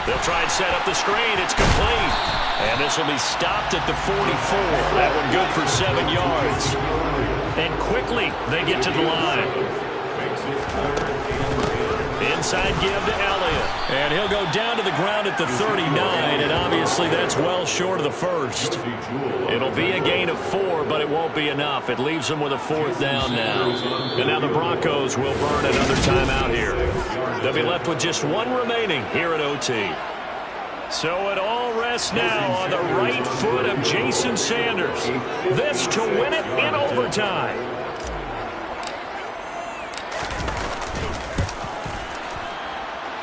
They'll try and set up the screen. It's complete. And this will be stopped at the 44. That one good for 7 yards. And quickly they get to the line. Inside give to Elliott. And he'll go down to the ground at the 39, and obviously that's well short of the first. It'll be a gain of 4, but it won't be enough. It leaves them with a 4th down now. And now the Broncos will burn another timeout here. They'll be left with just 1 remaining here at OT. So it all rests now on the right foot of Jason Sanders. This to win it in overtime.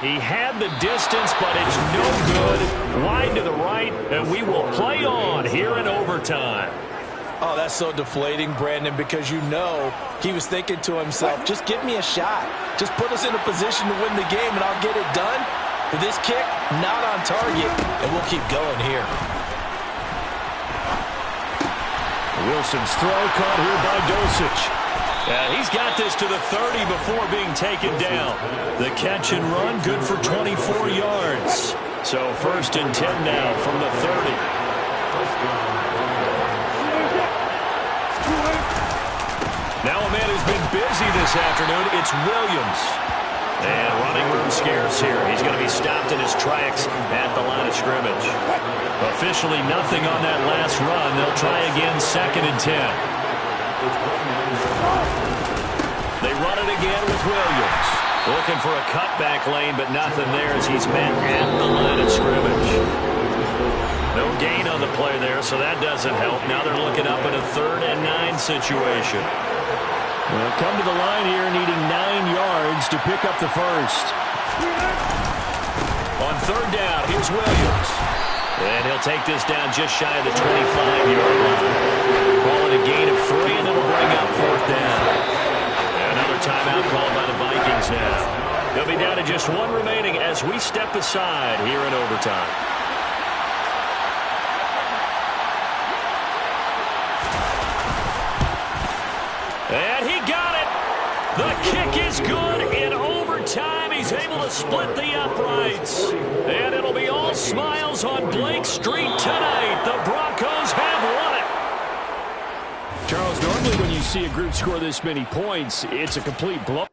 He had the distance, but it's no good. Wide to the right, and we will play on here in overtime. Oh, that's so deflating, Brandon, because you know he was thinking to himself, just give me a shot. Just put us in a position to win the game, and I'll get it done. But this kick, not on target, and we'll keep going here. Wilson's throw caught here by Dosich. He's got this to the 30 before being taken down. The catch and run, good for 24 yards. So 1st and 10 now from the 30. Now a man who's been busy this afternoon, it's Williams. And running room scarce here. He's going to be stopped in his tracks at the line of scrimmage. Officially nothing on that last run. They'll try again 2nd and 10. They run it again with Williams. Looking for a cutback lane, but nothing there as he's met at the line of scrimmage. No gain on the play there, so that doesn't help. Now they're looking up in a 3rd and 9 situation. Well, come to the line here needing 9 yards to pick up the first. On 3rd down, here's Williams. And he'll take this down just shy of the 25-yard line. Call it a gain of 3, and it'll bring up 4th down. Another timeout called by the Vikings now. They'll be down to just 1 remaining as we step aside here in overtime. And he got it. The kick is good in overtime. He's able to split the uprights. And it'll be all smiles on Blake Street tonight. The Broncos have won it. Charles, normally when you see a group score this many points, it's a complete blow.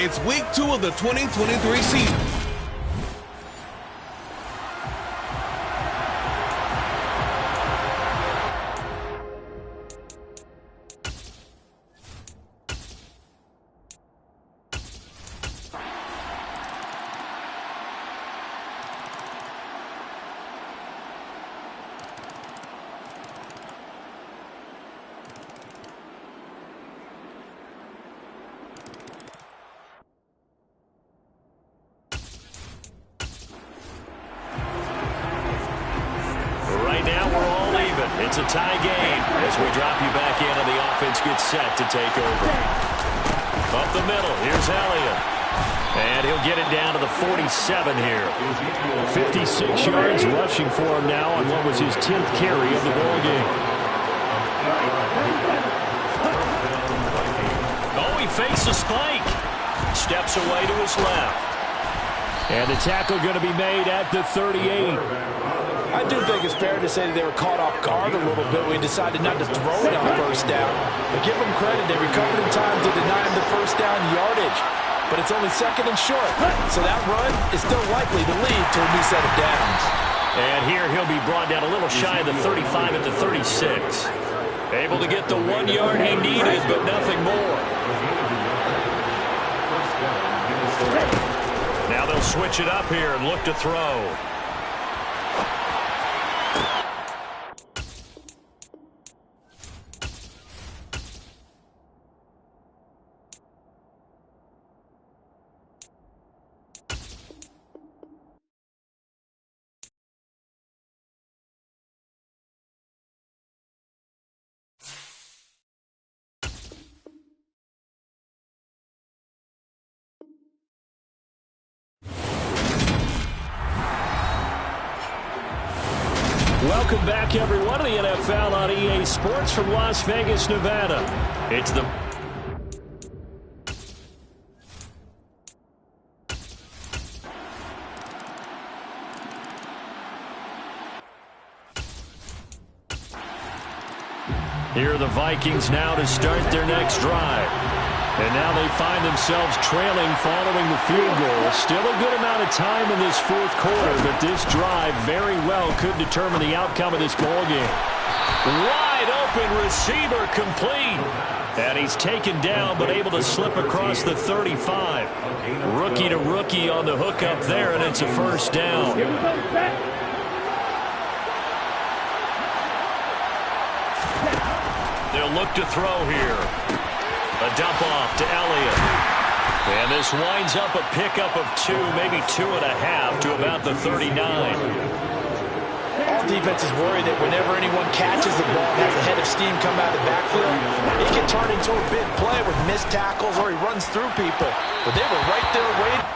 It's week 2 of the 2023 season. It's a tie game as we drop you back in and the offense gets set to take over. Up the middle, here's Elliott. And he'll get it down to the 47 here. 56 yards rushing for him now on what was his 10th carry of the ball game. Oh, he fakes a spike. Steps away to his left. And the tackle going to be made at the 38. I do think it's fair to say that they were caught off guard a little bit when we decided not to throw it on first down. But give them credit, they recovered in time to deny him the first down yardage. But it's only second and short, so that run is still likely to lead to a new set of downs. And here he'll be brought down a little shy of the 35 at the 36. Able to get the 1 yard he needed, but nothing more. Now they'll switch it up here and look to throw. Welcome back, everyone, to the NFL on EA Sports from Las Vegas, Nevada. It's the... Here are the Vikings now to start their next drive. And now they find themselves trailing following the field goal. Still a good amount of time in this fourth quarter, but this drive very well could determine the outcome of this ballgame. Wide open receiver complete. And he's taken down but able to slip across the 35. Rookie to rookie on the hookup there, and it's a first down. They'll look to throw here. A dump off to Elliott. And this winds up a pickup of 2, maybe 2.5 to about the 39. All defenses worry that whenever anyone catches the ball and has a head of steam come out of the backfield, it can turn into a big play with missed tackles or he runs through people. But they were right there waiting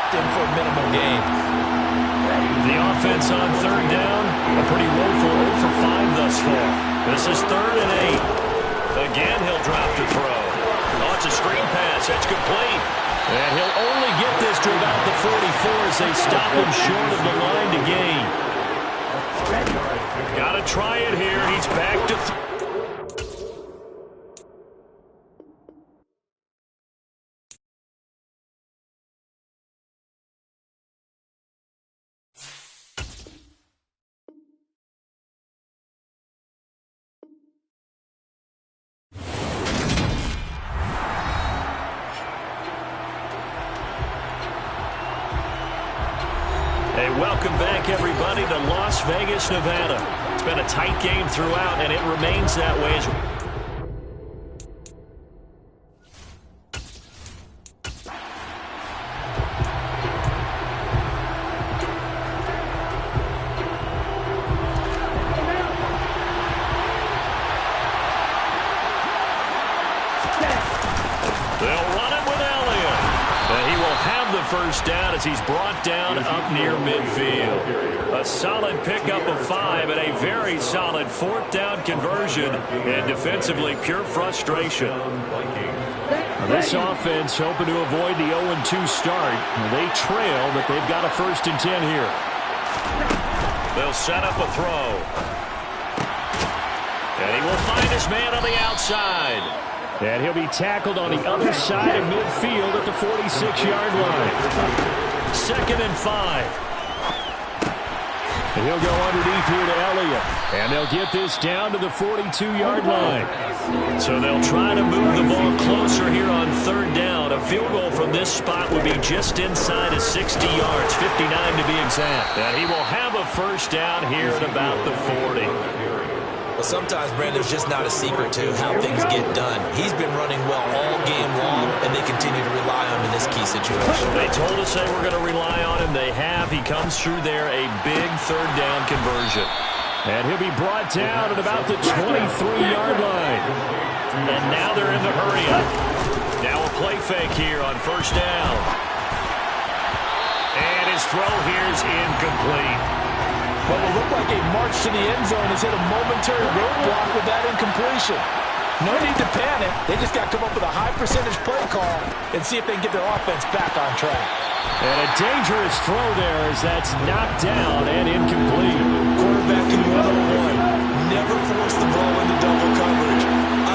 for a minimal gain. The offense on third down, a pretty woeful 0 for 5 thus far. This is 3rd and 8. Again, he'll drop to throw. Oh, it's a screen pass. That's complete. And he'll only get this to about the 44 as they stop him short of the line to gain. Got to try it here. He's back to Hey, welcome back, everybody, to Las Vegas, Nevada. It's been a tight game throughout, and it remains that way as They'll run it with Elliott. And he will have the first down as he's brought down up near midfield. A solid pickup of 5 and a very solid 4th down conversion. And defensively, pure frustration. this offense hoping to avoid the 0-2 start. They trail, but they've got a 1st and 10 here. They'll set up a throw. And he will find his man on the outside. And he'll be tackled on the other side of midfield at the 46-yard line. 2nd and 5. And he'll go underneath here to Elliott. And they'll get this down to the 42-yard line. So they'll try to move the ball closer here on 3rd down. A field goal from this spot would be just inside of 60 yards, 59 to be exact. And he will have a 1st down here at about the 40. Well, sometimes, Brandon, there's just not a secret to how things get done. He's been running well all game long, and they continue to rely on him in this key situation. They told us they were going to rely on him. They have. He comes through there, a big 3rd down conversion. And he'll be brought down at about the 23-yard line. And now they're in the hurry-up. Now a play fake here on 1st down. And his throw here is incomplete. What will look like a march to the end zone has hit a momentary roadblock with that incompletion. No need to panic. They just got to come up with a high percentage play call and see if they can get their offense back on track. And a dangerous throw there as that's knocked down and incomplete. Quarterbacking 101. Never force the ball into double coverage,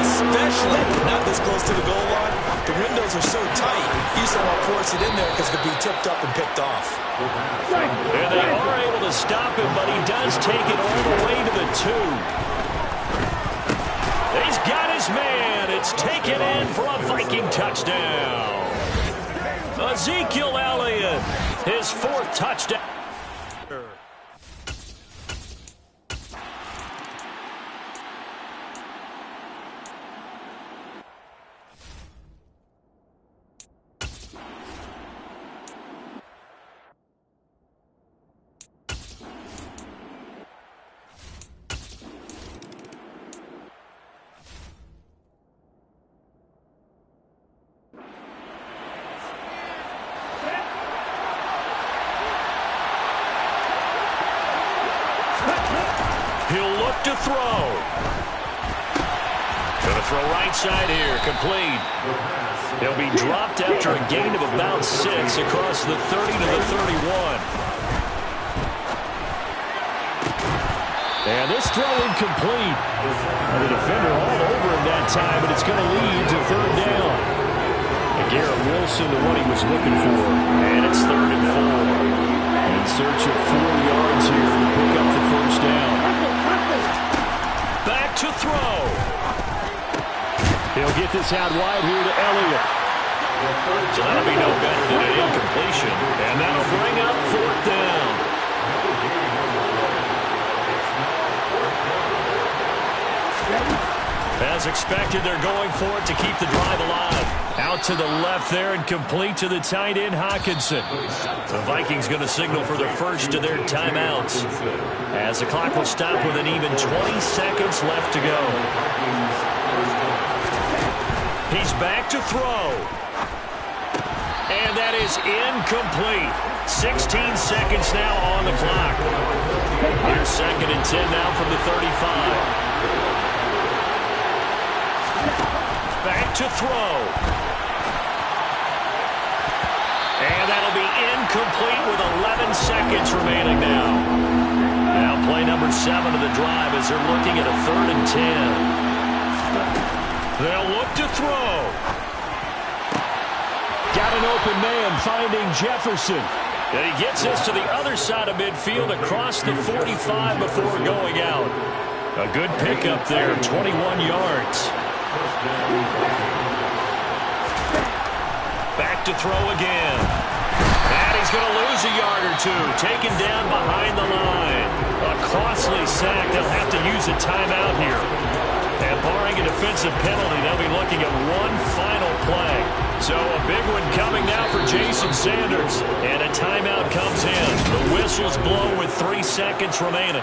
especially not this close to the goal line. The windows are so tight, you just don't want to force it in there because it could be tipped up and picked off. And they are able to stop him, but he does take it all the way to the 2. He's got his man. It's taken in for a Viking touchdown. Ezekiel Elliott, his 4th touchdown. He'll look to throw. Going to throw right side here, complete. He'll be dropped after a gain of about 6 across the 30 to the 31. And this throw incomplete. And the defender all over him that time, but it's going to lead to 3rd down. And Garrett Wilson to what he was looking for. And it's 3rd and 4. In search of 4 yards here to pick up the 1st down. Back to throw. He'll get this out wide here to Elliott. So that'll be no better than an incompletion. And that'll bring up 4th down. As expected, they're going for it to keep the drive alive. Out to the left there and complete to the tight end, Hockenson. The Vikings going to signal for the first of their timeouts as the clock will stop with an even 20 seconds left to go. He's back to throw. And that is incomplete. 16 seconds now on the clock. Here's 2nd and 10 now from the 35. Back to throw. And that'll be incomplete with 11 seconds remaining now. Now play number 7 of the drive as they're looking at a 3rd and 10. They'll look to throw. Got an open man finding Jefferson. And he gets this to the other side of midfield across the 45 before going out. A good pickup there, 21 yards. Back to throw again. And he's going to lose a yard or 2. Taken down behind the line. A costly sack. They'll have to use a timeout here. And barring a defensive penalty, they'll be looking at one final play. So a big one coming now for Jason Sanders. And a timeout comes in. The whistles blow with 3 seconds remaining.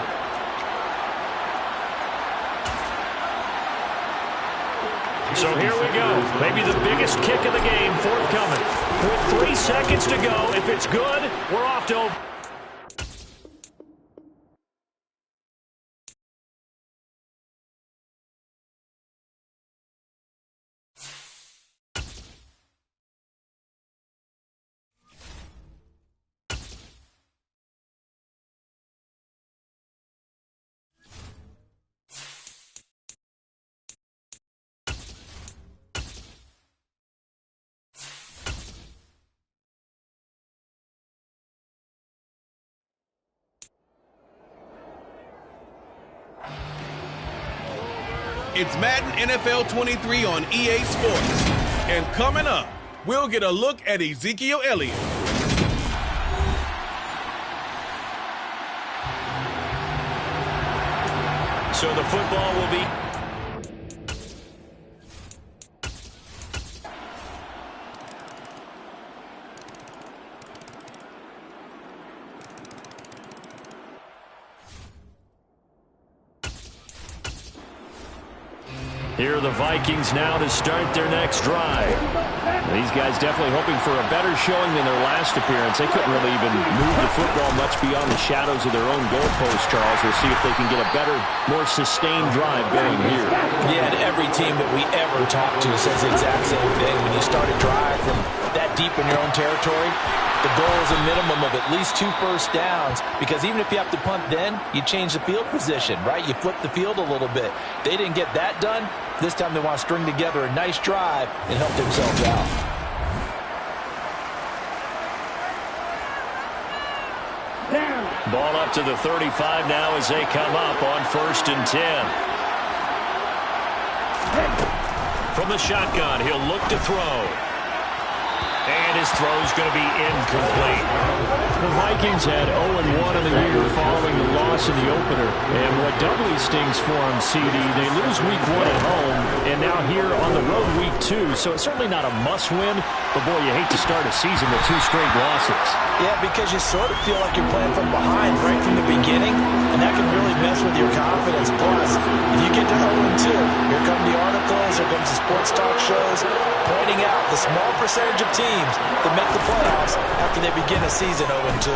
So here we go. Maybe the biggest kick of the game forthcoming. With 3 seconds to go, if it's good, we're off to... It's Madden NFL 23 on EA Sports. And coming up, we'll get a look at Ezekiel Elliott. So the football will be... Here are the Vikings now to start their next drive. These guys definitely hoping for a better showing than their last appearance. They couldn't really even move the football much beyond the shadows of their own goalpost, Charles. We'll see if they can get a better, more sustained drive going here. Yeah, and every team that we ever talk to says the exact same thing. When you start a drive from that deep in your own territory, the goal is a minimum of at least 2 first downs, because even if you have to punt then, you change the field position, right? You flip the field a little bit. They didn't get that done. This time they want to string together a nice drive and help themselves out. Ball up to the 35 now as they come up on 1st and 10. From the shotgun, he'll look to throw. And his throw's going to be incomplete. The Vikings had 0-1 in the year following the loss in the opener. And what doubly stings for them, CD, they lose week 1 at home, and now here on the road week 2. So it's certainly not a must-win, but boy, you hate to start a season with 2 straight losses. Yeah, because you sort of feel like you're playing from behind right from the beginning, and that can really mess with your confidence. Plus, if you get to 0-2, here come the articles, here comes the sports talk shows, pointing out the small percentage of teams that make the playoffs after they begin a season 0-2.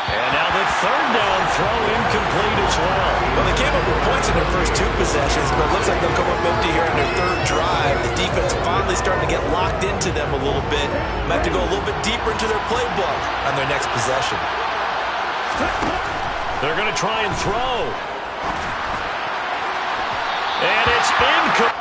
And now the 3rd down throw incomplete as well. Well, they came up with points in their first 2 possessions, but it looks like they'll come up empty here on their 3rd drive. The defense finally starting to get locked into them a little bit. Might have to go a little bit deeper into their playbook on their next possession. They're going to try and throw. And it's incomplete.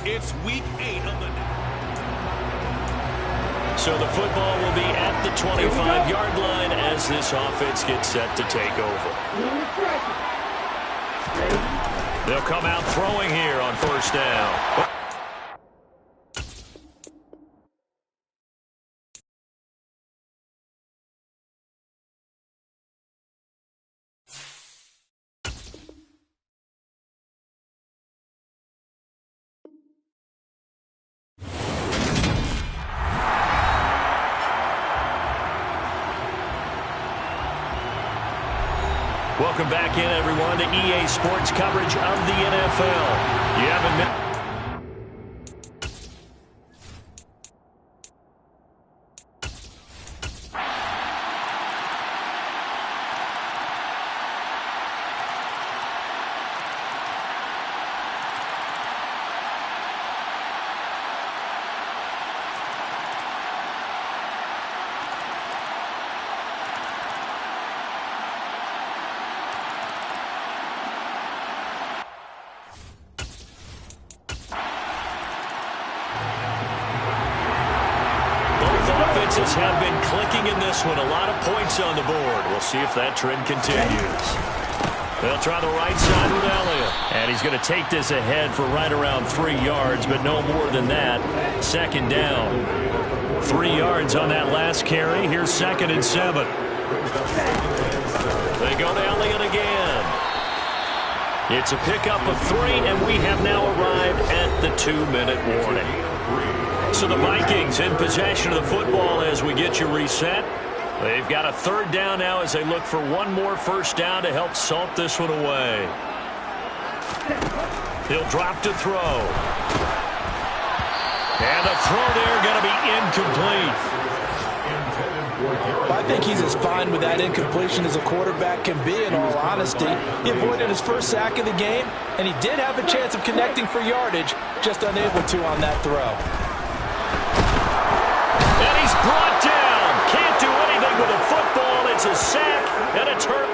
It's week 8 of the... So the football will be at the 25-yard line as this offense gets set to take over. They'll come out throwing here on first down. Welcome back in, everyone, to EA Sports coverage of the NFL. You haven't met... Offenses have been clicking in this one. A lot of points on the board. We'll see if that trend continues. They'll try the right side with Elliott. And he's going to take this ahead for right around 3 yards, but no more than that. Second down. 3 yards on that last carry. Here's 2nd and 7. They go to Elliott again. It's a pickup of 3, and we have now arrived at the 2-minute warning. So the Vikings in possession of the football as we get you reset. They've got a 3rd down now as they look for one more first down to help salt this one away. He'll drop to throw. And the throw there going to be incomplete. I think he's as fine with that incompletion as a quarterback can be, in all honesty. He avoided his first sack of the game, and he did have a chance of connecting for yardage, just unable to on that throw. And he's brought down. Can't do anything with a football. It's a sack and a turn.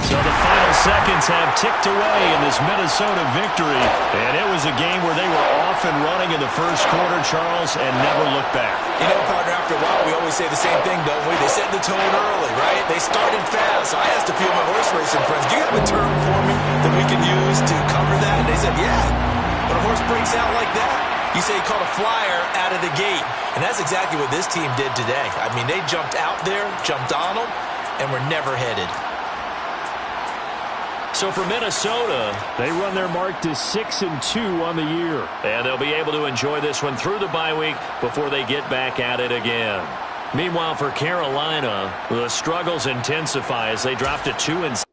So the final seconds have ticked away in this Minnesota victory. And it was a game where they were off and running in the first quarter, Charles, and never looked back. You know, partner, after a while, we always say the same thing, don't we? They set the tone early, right? They started fast. So I asked a few of my horse racing friends, do you have a term for me that we can use to cover that? And they said, yeah. When a horse breaks out like that, you say he caught a flyer out of the gate. And that's exactly what this team did today. I mean, they jumped out there, jumped on them, and were never headed. So for Minnesota, They run their mark to 6-2 on the year. and they'll be able to enjoy this one through the bye week before they get back at it again. Meanwhile, for Carolina, the struggles intensify as they drop to 2-6.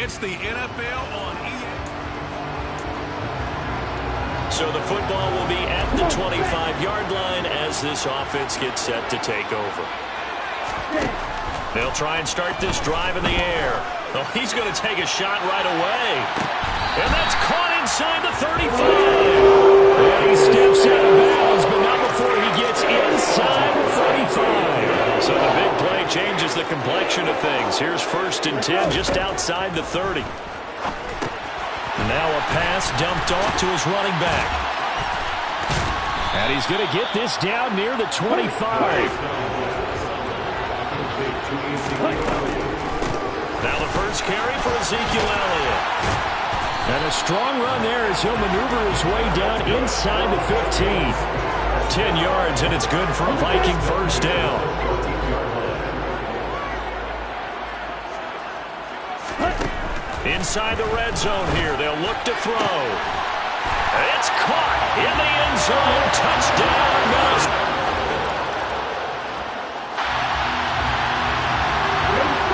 It's the NFL on EA. So the football will be at the 25-yard line as this offense gets set to take over. They'll try and start this drive in the air. Oh, he's going to take a shot right away. And that's caught inside the 35. And he steps out of bounds, but not before he gets inside the 45. So the big play changes the complexion of things. Here's 1st and 10 just outside the 30. Now a pass dumped off to his running back. And he's going to get this down near the 25. Now the first carry for Ezekiel Elliott. And a strong run there as he'll maneuver his way down inside the 15. 10 yards, and it's good for a Viking first down. Inside the red zone here. They'll look to throw. It's caught in the end zone. Touchdown, Minnesota.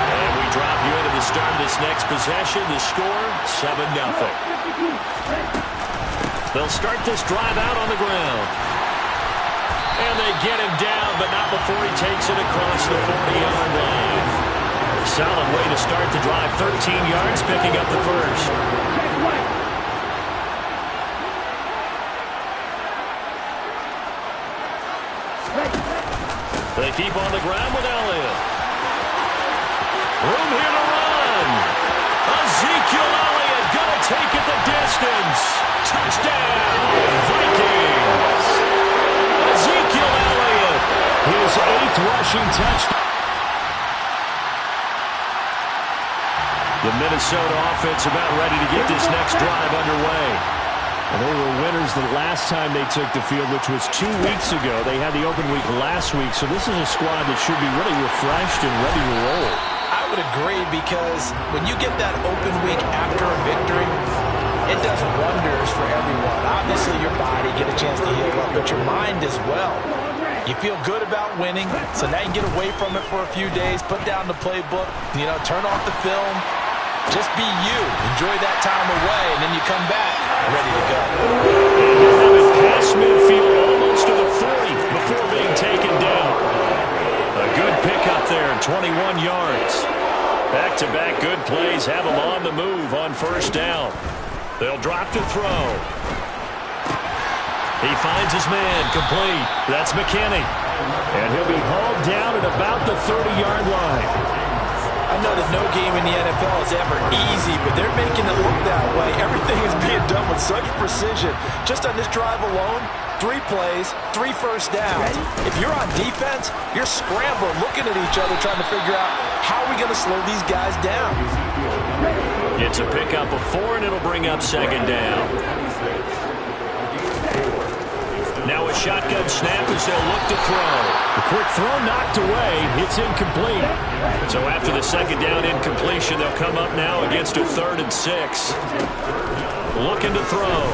And we drop you into the start of this next possession. The score, 7-0. They'll start this drive out on the ground. And they get him down, but not before he takes it across the 40-yard line. Solid way to start the drive. 13 yards, picking up the first. They keep on the ground with Elliott. Room here to run. Ezekiel Elliott going to take it the distance. Touchdown, Vikings. Ezekiel Elliott, his 8th rushing touchdown. The Minnesota offense about ready to get this next drive underway. And they were winners the last time they took the field, which was 2 weeks ago. They had the open week last week, so this is a squad that should be really refreshed and ready to roll. I would agree, because when you get that open week after a victory, it does wonders for everyone. Obviously, your body get a chance to heal up, but your mind as well. You feel good about winning, so now you get away from it for a few days, put down the playbook, turn off the film. Just be you. Enjoy that time away, and then you come back ready to go. And you have it past midfield almost to the 40 before being taken down. A good pickup there, 21 yards. Back-to-back good plays have them on the move on first down. They'll drop to throw. He finds his man, complete. That's McKinney. And he'll be hauled down at about the 30-yard line. I know that no game in the NFL is ever easy, but they're making it look that way. Everything is being done with such precision. Just on this drive alone, 3 plays, 3 first downs. If you're on defense, you're scrambling, looking at each other, trying to figure out how are we going to slow these guys down. It's a pickup of 4, and it'll bring up 2nd down. Now a shotgun snap as they'll look to throw. The quick throw knocked away. It's incomplete. So after the 2nd down incompletion, they'll come up now against a 3rd and 6. Looking to throw.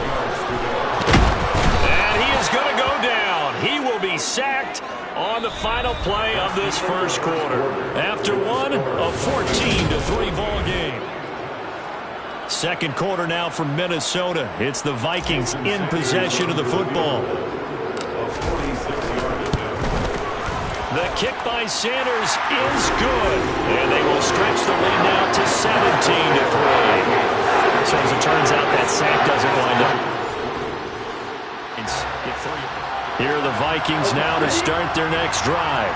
And he is going to go down. He will be sacked on the final play of this first quarter. After one, a 14-3 ball game. Second quarter now from Minnesota. It's the Vikings in possession of the football. The kick by Sanders is good. And they will stretch the lead now to 17-3. So as it turns out, that sack doesn't wind up. Here are the Vikings now to start their next drive.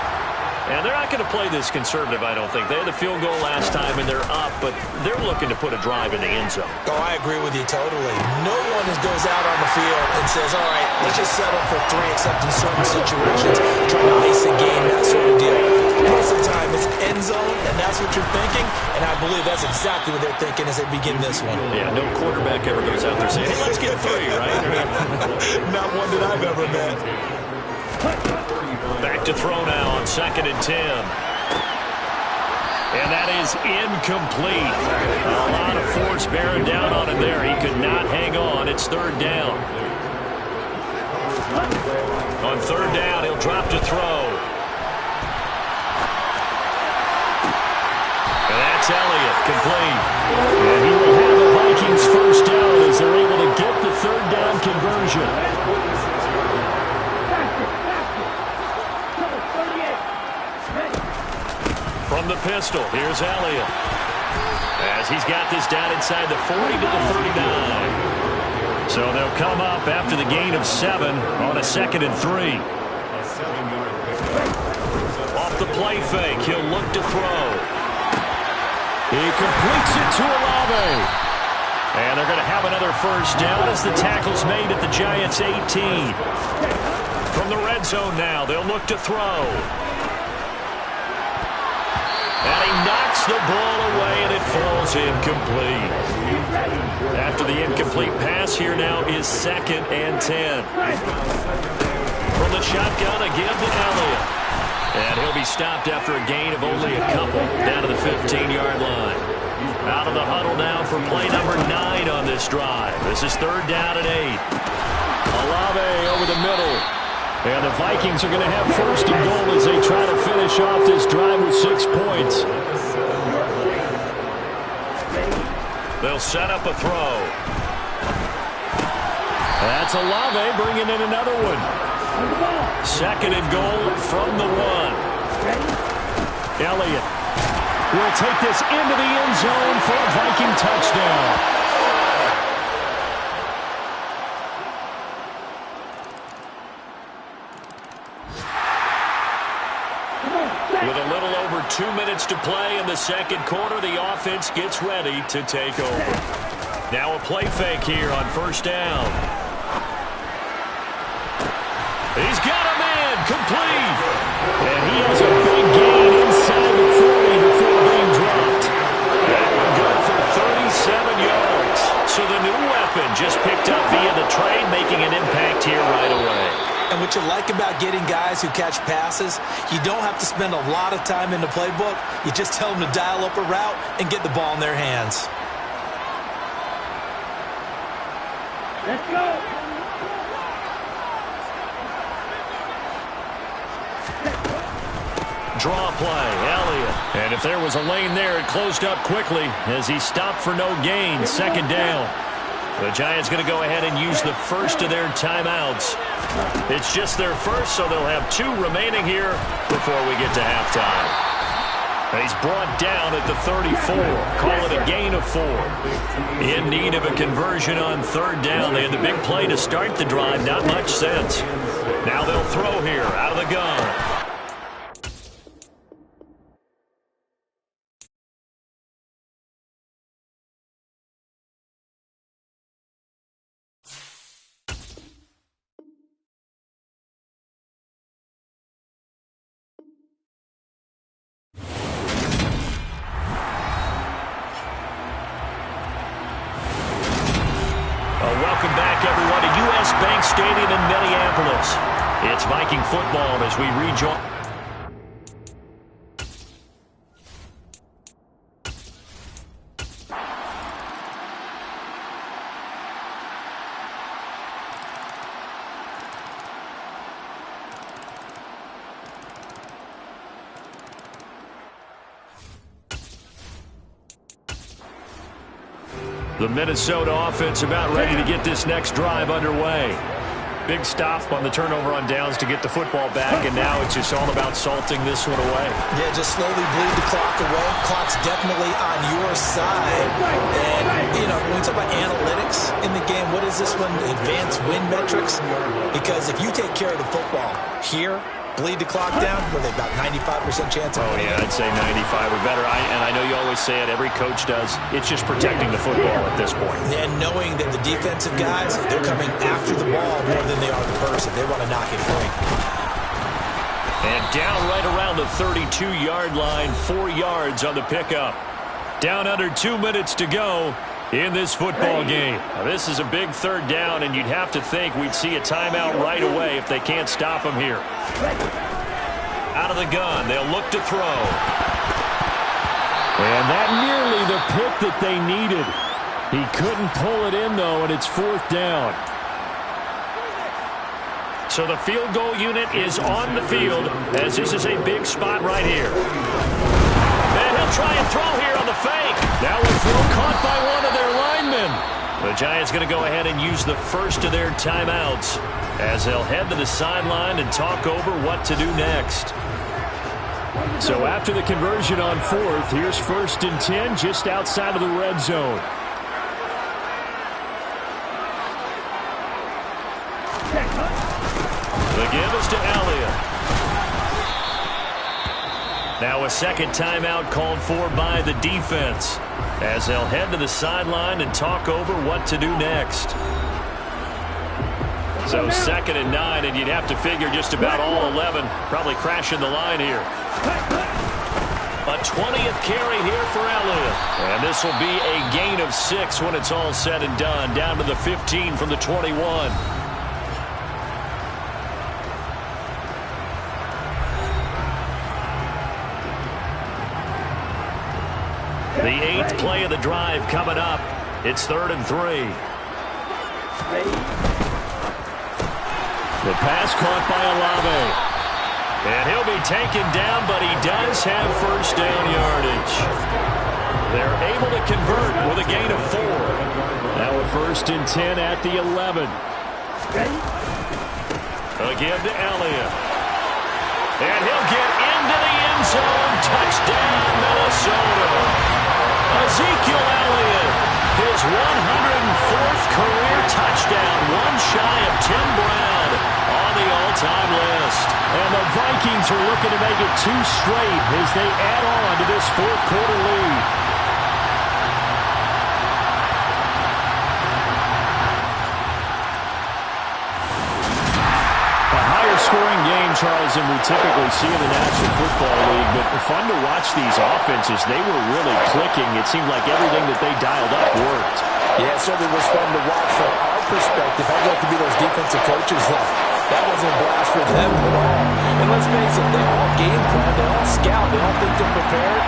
And they're not going to play this conservative, I don't think. They had the field goal last time, and they're up, but they're looking to put a drive in the end zone. Oh, I agree with you totally. No one goes out on the field and says, all right, let's just settle for 3, except in certain situations, trying to ice a game, that sort of deal. Most of the time, it's end zone, and that's what you're thinking, and I believe that's exactly what they're thinking as they begin this one. Yeah, no quarterback ever goes out there saying, hey, let's get 3, right? Not one that I've ever met. Back to throw now on 2nd and 10. And that is incomplete. A lot of force bearing down on him there. He could not hang on. It's 3rd down. On 3rd down, he'll drop to throw. And that's Elliott, complete. And conversion. From the pistol, here's Elliott. As he's got this down inside the 40 to the 39. So they'll come up after the gain of 7 on a 2nd and 3. Off the play fake, he'll look to throw. He completes it to Olave. And they're going to have another first down as the tackle's made at the Giants' 18. From the red zone now, they'll look to throw. And he knocks the ball away, and it falls incomplete. After the incomplete pass, here now is 2nd and 10. From the shotgun, a give to Elliott. And he'll be stopped after a gain of only a couple, down to the 15-yard line. Out of the huddle now for play number 9 on this drive. This is 3rd down and 8. Olave over the middle. And the Vikings are going to have 1st and goal as they try to finish off this drive with 6 points. They'll set up a throw. That's Olave bringing in another one. 2nd and goal from the 1. Elliott will take this into the end zone for a Viking touchdown. With a little over 2 minutes to play in the 2nd quarter, the offense gets ready to take over. Now a play fake here on 1st down. He's got a man, complete. And he has a big gain inside the 40 before being dropped. That will go for 37 yards. So the new weapon just picked up via the trade, making an impact here right away. And what you like about getting guys who catch passes, you don't have to spend a lot of time in the playbook. You just tell them to dial up a route and get the ball in their hands. Let's go. Draw play, Elliott. And if there was a lane there, it closed up quickly as he stopped for no gain. 2nd down. The Giants going to go ahead and use the first of their timeouts. It's just their first, so they'll have 2 remaining here before we get to halftime. And he's brought down at the 34. Call it a gain of 4. In need of a conversion on 3rd down. They had the big play to start the drive. Not much sense. Now they'll throw here out of the gun. Welcome back, everyone, to U.S. Bank Stadium in Minneapolis. It's Viking football as we rejoin. The Minnesota offense about ready to get this next drive underway. Big stop on the turnover on downs to get the football back, and now it's just all about salting this one away. Yeah, just slowly bleed the clock away. Clock's definitely on your side. And, you know, when we talk about analytics in the game, what is this one? Advanced win metrics? Because if you take care of the football here, bleed the clock down, were they about 95% chance of winning? Oh, yeah, I'd say 95 or better. And I know you always say it, every coach does. It's just protecting the football at this point. And knowing that the defensive guys, they're coming after the ball more than they are the person. They want to knock it free. And down right around the 32-yard line, 4 yards on the pickup. Down under 2 minutes to go in this football game. Now, this is a big 3rd down, and you'd have to think we'd see a timeout right away if they can't stop him here. Out of the gun, they'll look to throw. And that nearly the pick that they needed. He couldn't pull it in, though, and it's 4th down. So the field goal unit is on the field as this is a big spot right here. And he'll try and throw here on the fake. That was throw caught by one of their linemen. The Giants going to go ahead and use the first of their timeouts as they'll head to the sideline and talk over what to do next. So after the conversion on fourth, here's 1st and 10 just outside of the red zone. The give is to Elliott. Now a second timeout called for by the defense as they'll head to the sideline and talk over what to do next. So 2nd and 9, and you'd have to figure just about all 11 probably crashing the line here. A 20th carry here for Elliott. And this will be a gain of 6 when it's all said and done, down to the 15 from the 21. The 8th play of the drive coming up. It's 3rd and 3. The pass caught by Olave. And he'll be taken down, but he does have first down yardage. They're able to convert with a gain of 4. Now a 1st and 10 at the 11. Again to Elliott. And he'll get into the end zone. Touchdown, Minnesota. Ezekiel Elliott, his 104th career touchdown, one shy of Tim Brown on the all-time list. And the Vikings are looking to make it 2 straight as they add on to this 4th quarter lead. Scoring game, Charles, than we typically see in the National Football League, but fun to watch these offenses. They were really clicking. It seemed like everything that they dialed up worked. Yeah, it certainly was fun to watch from our perspective. I'd like to be those defensive coaches. That wasn't a blast for them at all. And let's face it, they all game plan, they all scout, they all think they're prepared.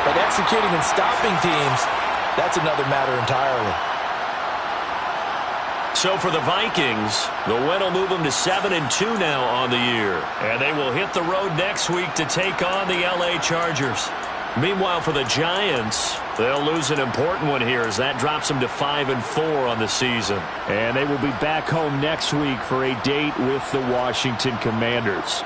But executing and stopping teams, that's another matter entirely. So for the Vikings, the win will move them to 7-2 now on the year. And they will hit the road next week to take on the LA Chargers. Meanwhile, for the Giants, they'll lose an important one here as that drops them to 5-4 on the season. And they will be back home next week for a date with the Washington Commanders.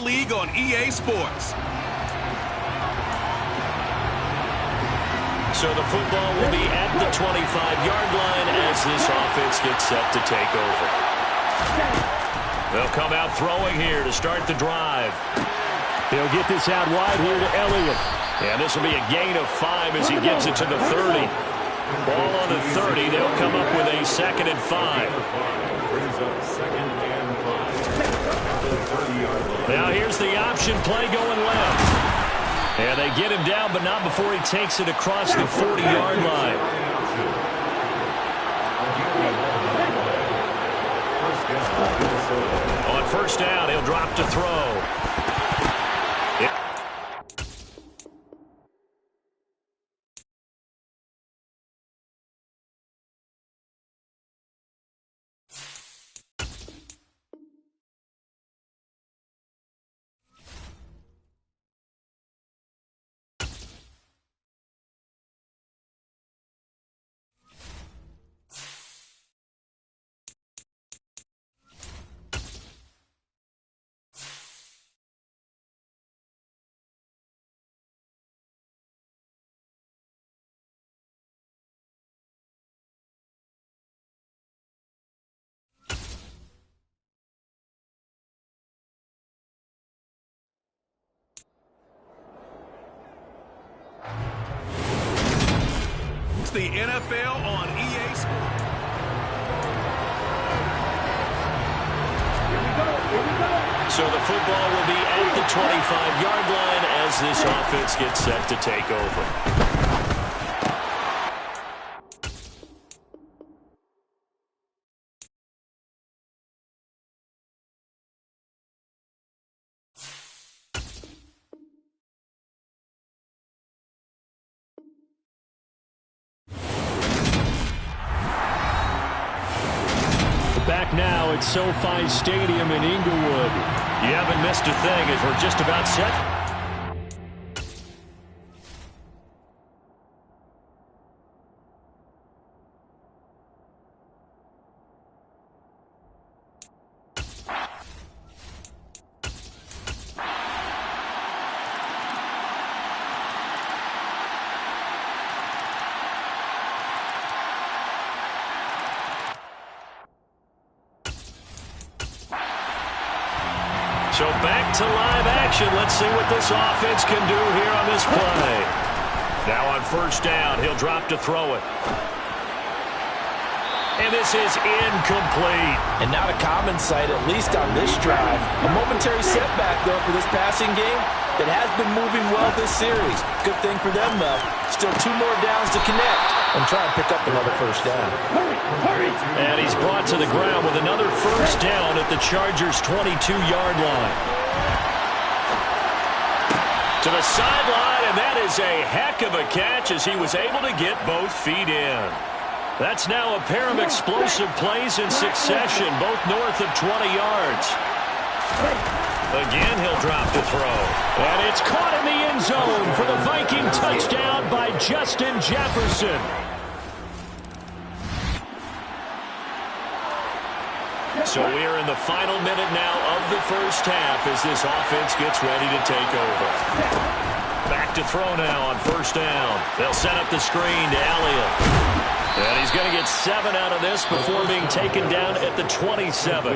League on EA Sports. So the football will be at the 25-yard line as this offense gets set to take over. They'll come out throwing here to start the drive. He'll get this out wide here to Elliott. And this will be a gain of 5 as he gets it to the 30. Ball on the 30. They'll come up with a 2nd and 5. Now here's the option play going left. And they get him down, but not before he takes it across the 40-yard line. On first down, he'll drop to throw. The NFL on EA Sports. So the football will be at the 25-yard line as this offense gets set to take over. Back now at SoFi Stadium in Inglewood. You haven't missed a thing as we're just about set. So back to live action. Let's see what this offense can do here on this play. Now on first down, he'll drop to throw it. And this is incomplete. And not a common sight, at least on this drive. A momentary setback, though, for this passing game that has been moving well this series. Good thing for them, though. Still 2 more downs to connect and try and pick up another first down. And he's brought to the ground with another first down at the Chargers' 22-yard line. To the sideline, and that is a heck of a catch as he was able to get both feet in. That's now a pair of explosive plays in succession, both north of 20 yards. Again, he'll drop to throw. And it's caught in the end zone for the Viking touchdown by Justin Jefferson. So we're in the final minute now of the first half as this offense gets ready to take over. Back to throw now on first down. They'll set up the screen to Elliott. And he's going to get 7 out of this before being taken down at the 27.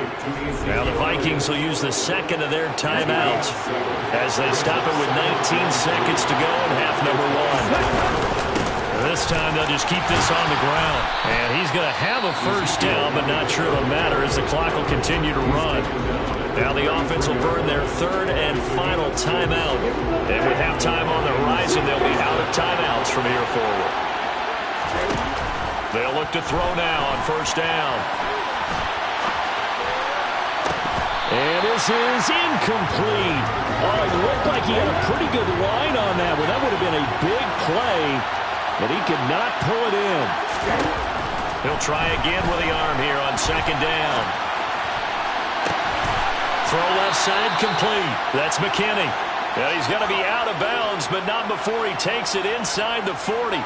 Now the Vikings will use the second of their timeouts as they stop it with 19 seconds to go in half number 1. This time they'll just keep this on the ground. And he's going to have a first down, but not sure it'll matter as the clock will continue to run. Now the offense will burn their third and final timeout. And with halftime on the horizon, they'll be out of timeouts from here forward. They'll look to throw now on first down. And this is incomplete. Oh, it looked like he had a pretty good line on that one. That would have been a big play, but he could not pull it in. He'll try again with the arm here on second down. Throw left side complete. That's McKinney. And he's going to be out of bounds, but not before he takes it inside the 40.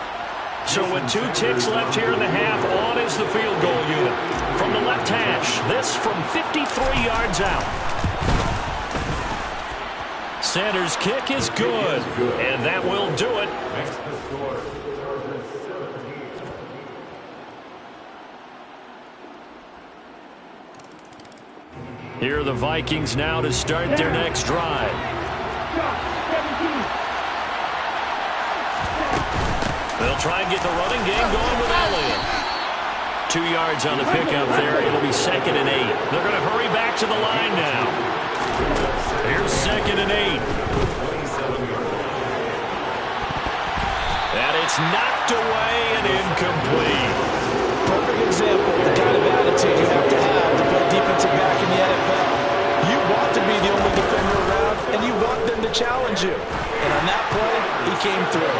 So with 2 ticks left here in the half, on is the field goal unit. From the left hash, this from 53 yards out. Sanders' kick is good, and that will do it. Here are the Vikings now to start their next drive. They'll try and get the running game going with Elliott. 2 yards on the pickup there. It'll be 2nd and 8. They're going to hurry back to the line now. Here's 2nd and 8. And it's knocked away and incomplete. Perfect example of the kind of attitude you have to play defensive back in the NFL. You want to be the only defender around, and you want them to challenge you. And on that play, he came through.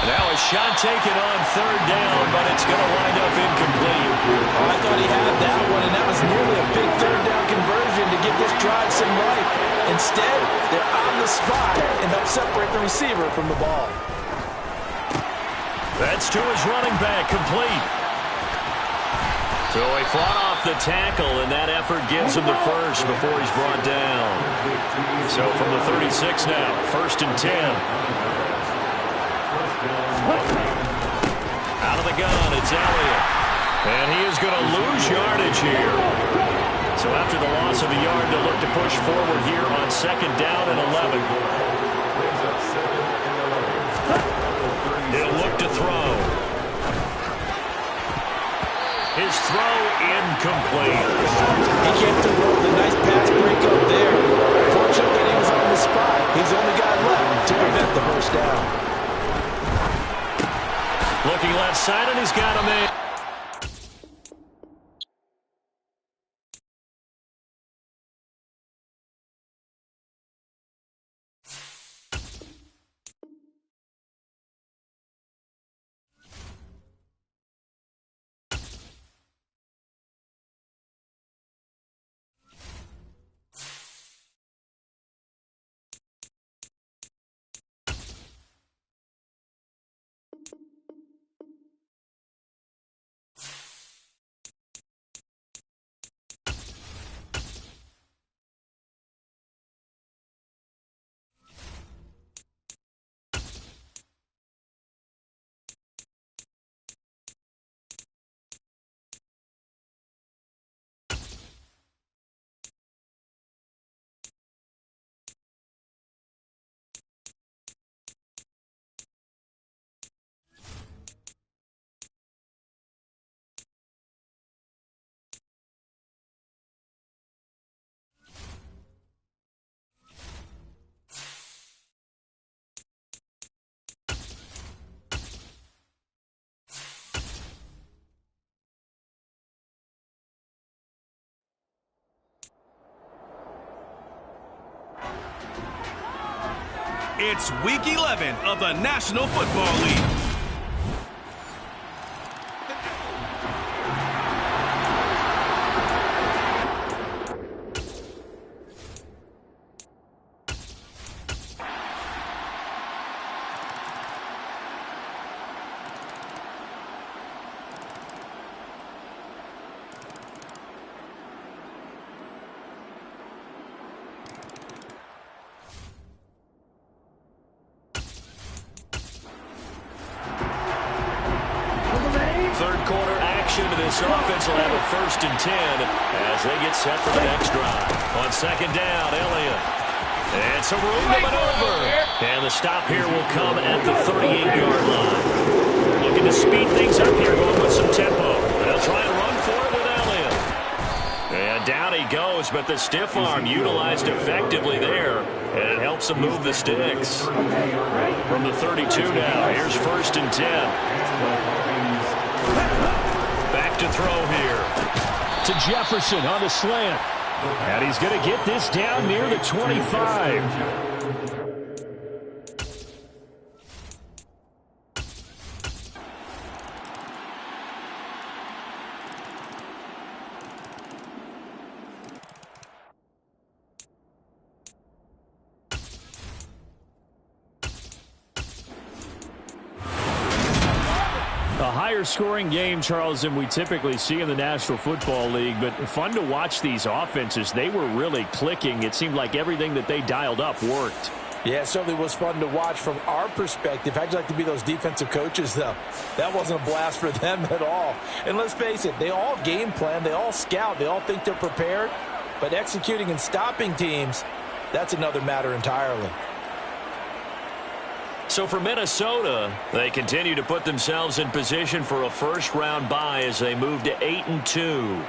Now a shot taken on third down, but it's going to wind up incomplete. Oh, I thought he had that one, and that was nearly a big third down conversion to give this drive some life. Instead, they're on the spot and help separate the receiver from the ball. That's to his running back, complete. So he fought off the tackle, and that effort gives him the first before he's brought down. So from the 36 now, 1st and 10. Out of the gun, it's Elliott. And he is going to lose yardage here. So after the loss of a yard, they'll look to push forward here on 2nd down and 11. He'll look to throw. His throw incomplete. He came through with a nice pass breakup there. Fortunately, he was on the spot. He's the only guy left to prevent the first down. Looking left side, and he's got him in. It's Week 11 of the National Football League. first and 10 as they get set for the next drive. On second down, Elliott. And some room to maneuver. And the stop here will come at the 38-yard line. Looking to speed things up here, going with some tempo. They'll try and run for it with Elliott. And down he goes, but the stiff arm utilized effectively there. And it helps him move the sticks. From the 32 now, here's first and 10. Back to throw here. To Jefferson on the slant. And he's going to get this down near the 25. A higher-scoring game, Charles, than we typically see in the National Football League, but fun to watch these offenses. They were really clicking. It seemed like everything that they dialed up worked. Yeah, it certainly was fun to watch from our perspective. How'd you like to be those defensive coaches, though? That wasn't a blast for them at all. And let's face it, they all game plan, they all scout, they all think they're prepared, but executing and stopping teams, that's another matter entirely. So for Minnesota, they continue to put themselves in position for a first-round bye as they move to 8-2.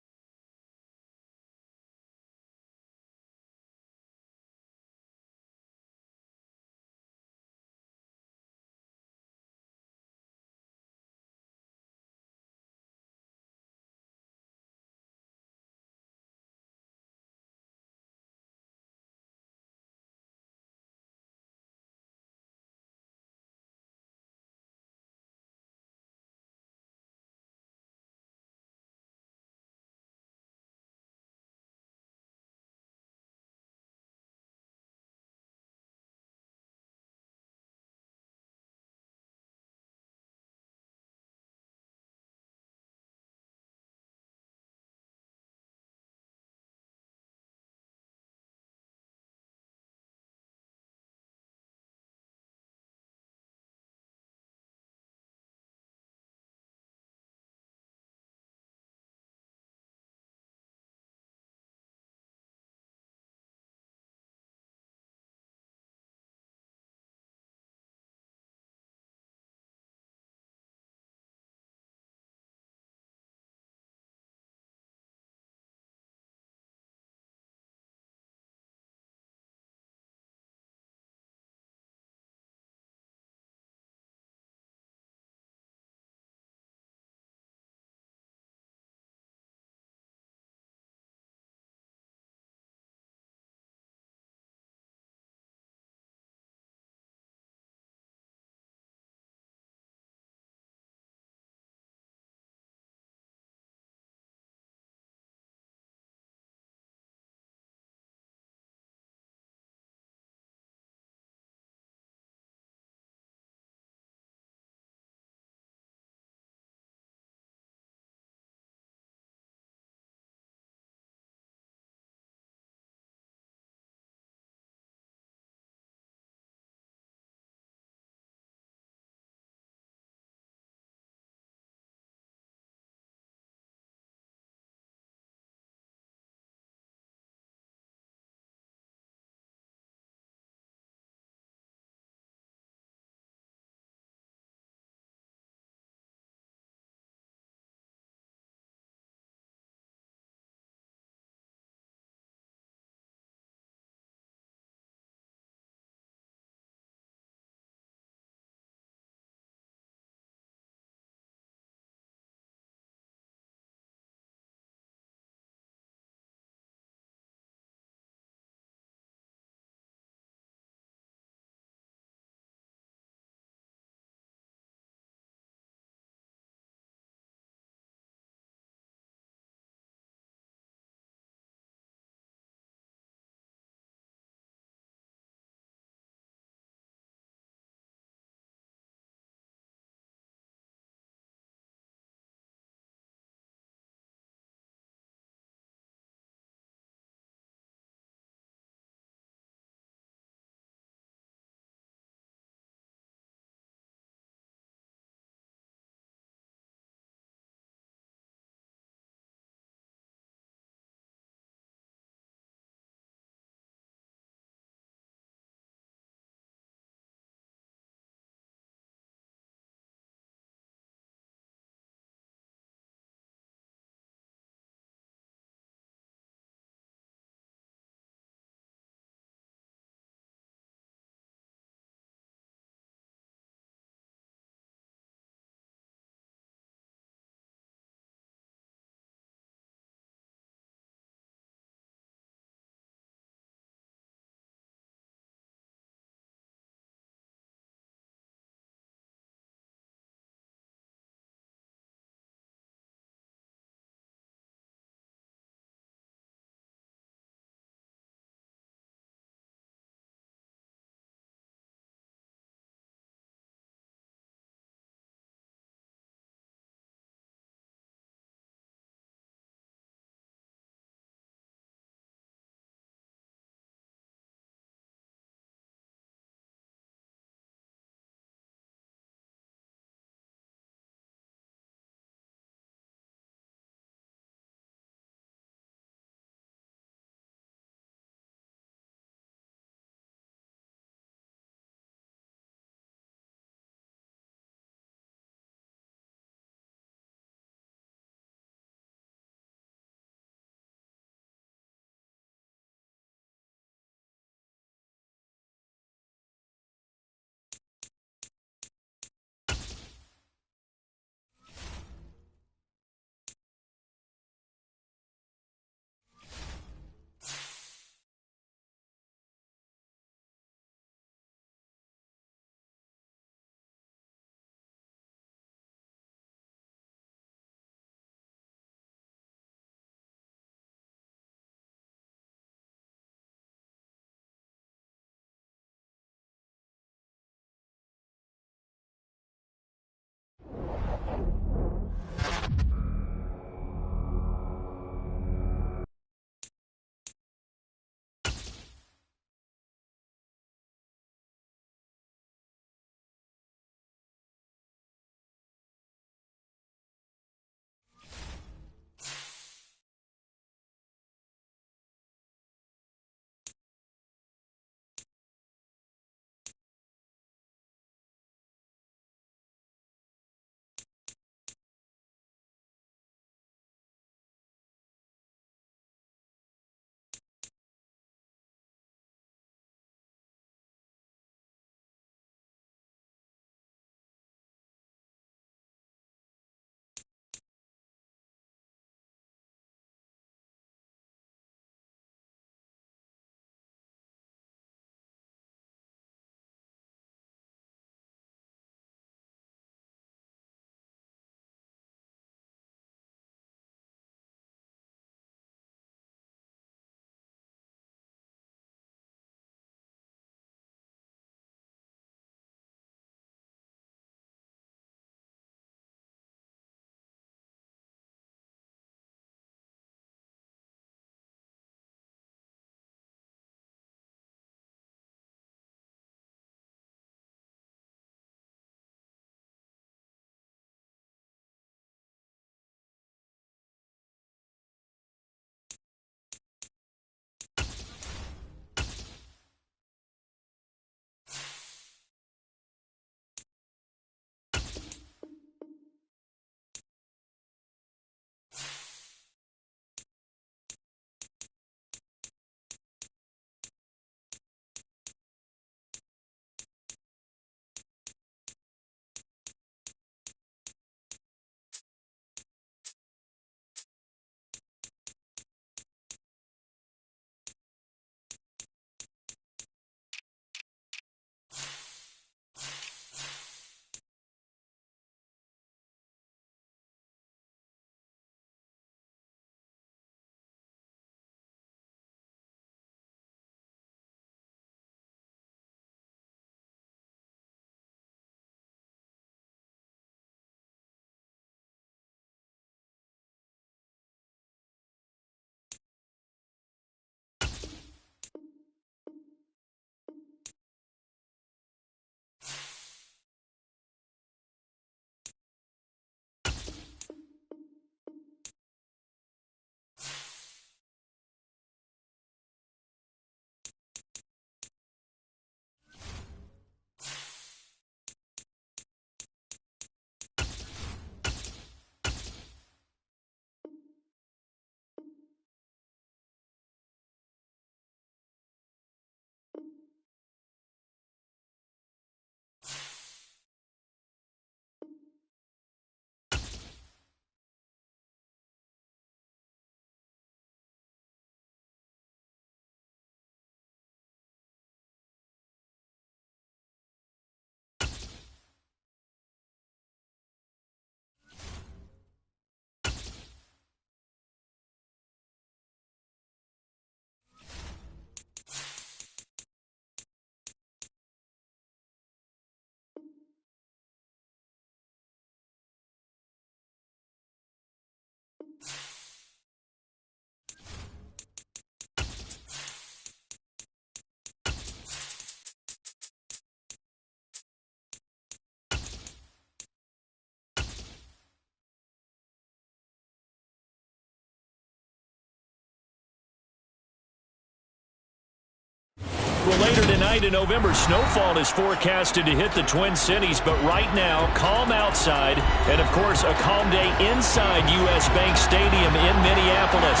Well, later tonight in November, snowfall is forecasted to hit the Twin Cities, but right now, calm outside, and of course, a calm day inside U.S. Bank Stadium in Minneapolis.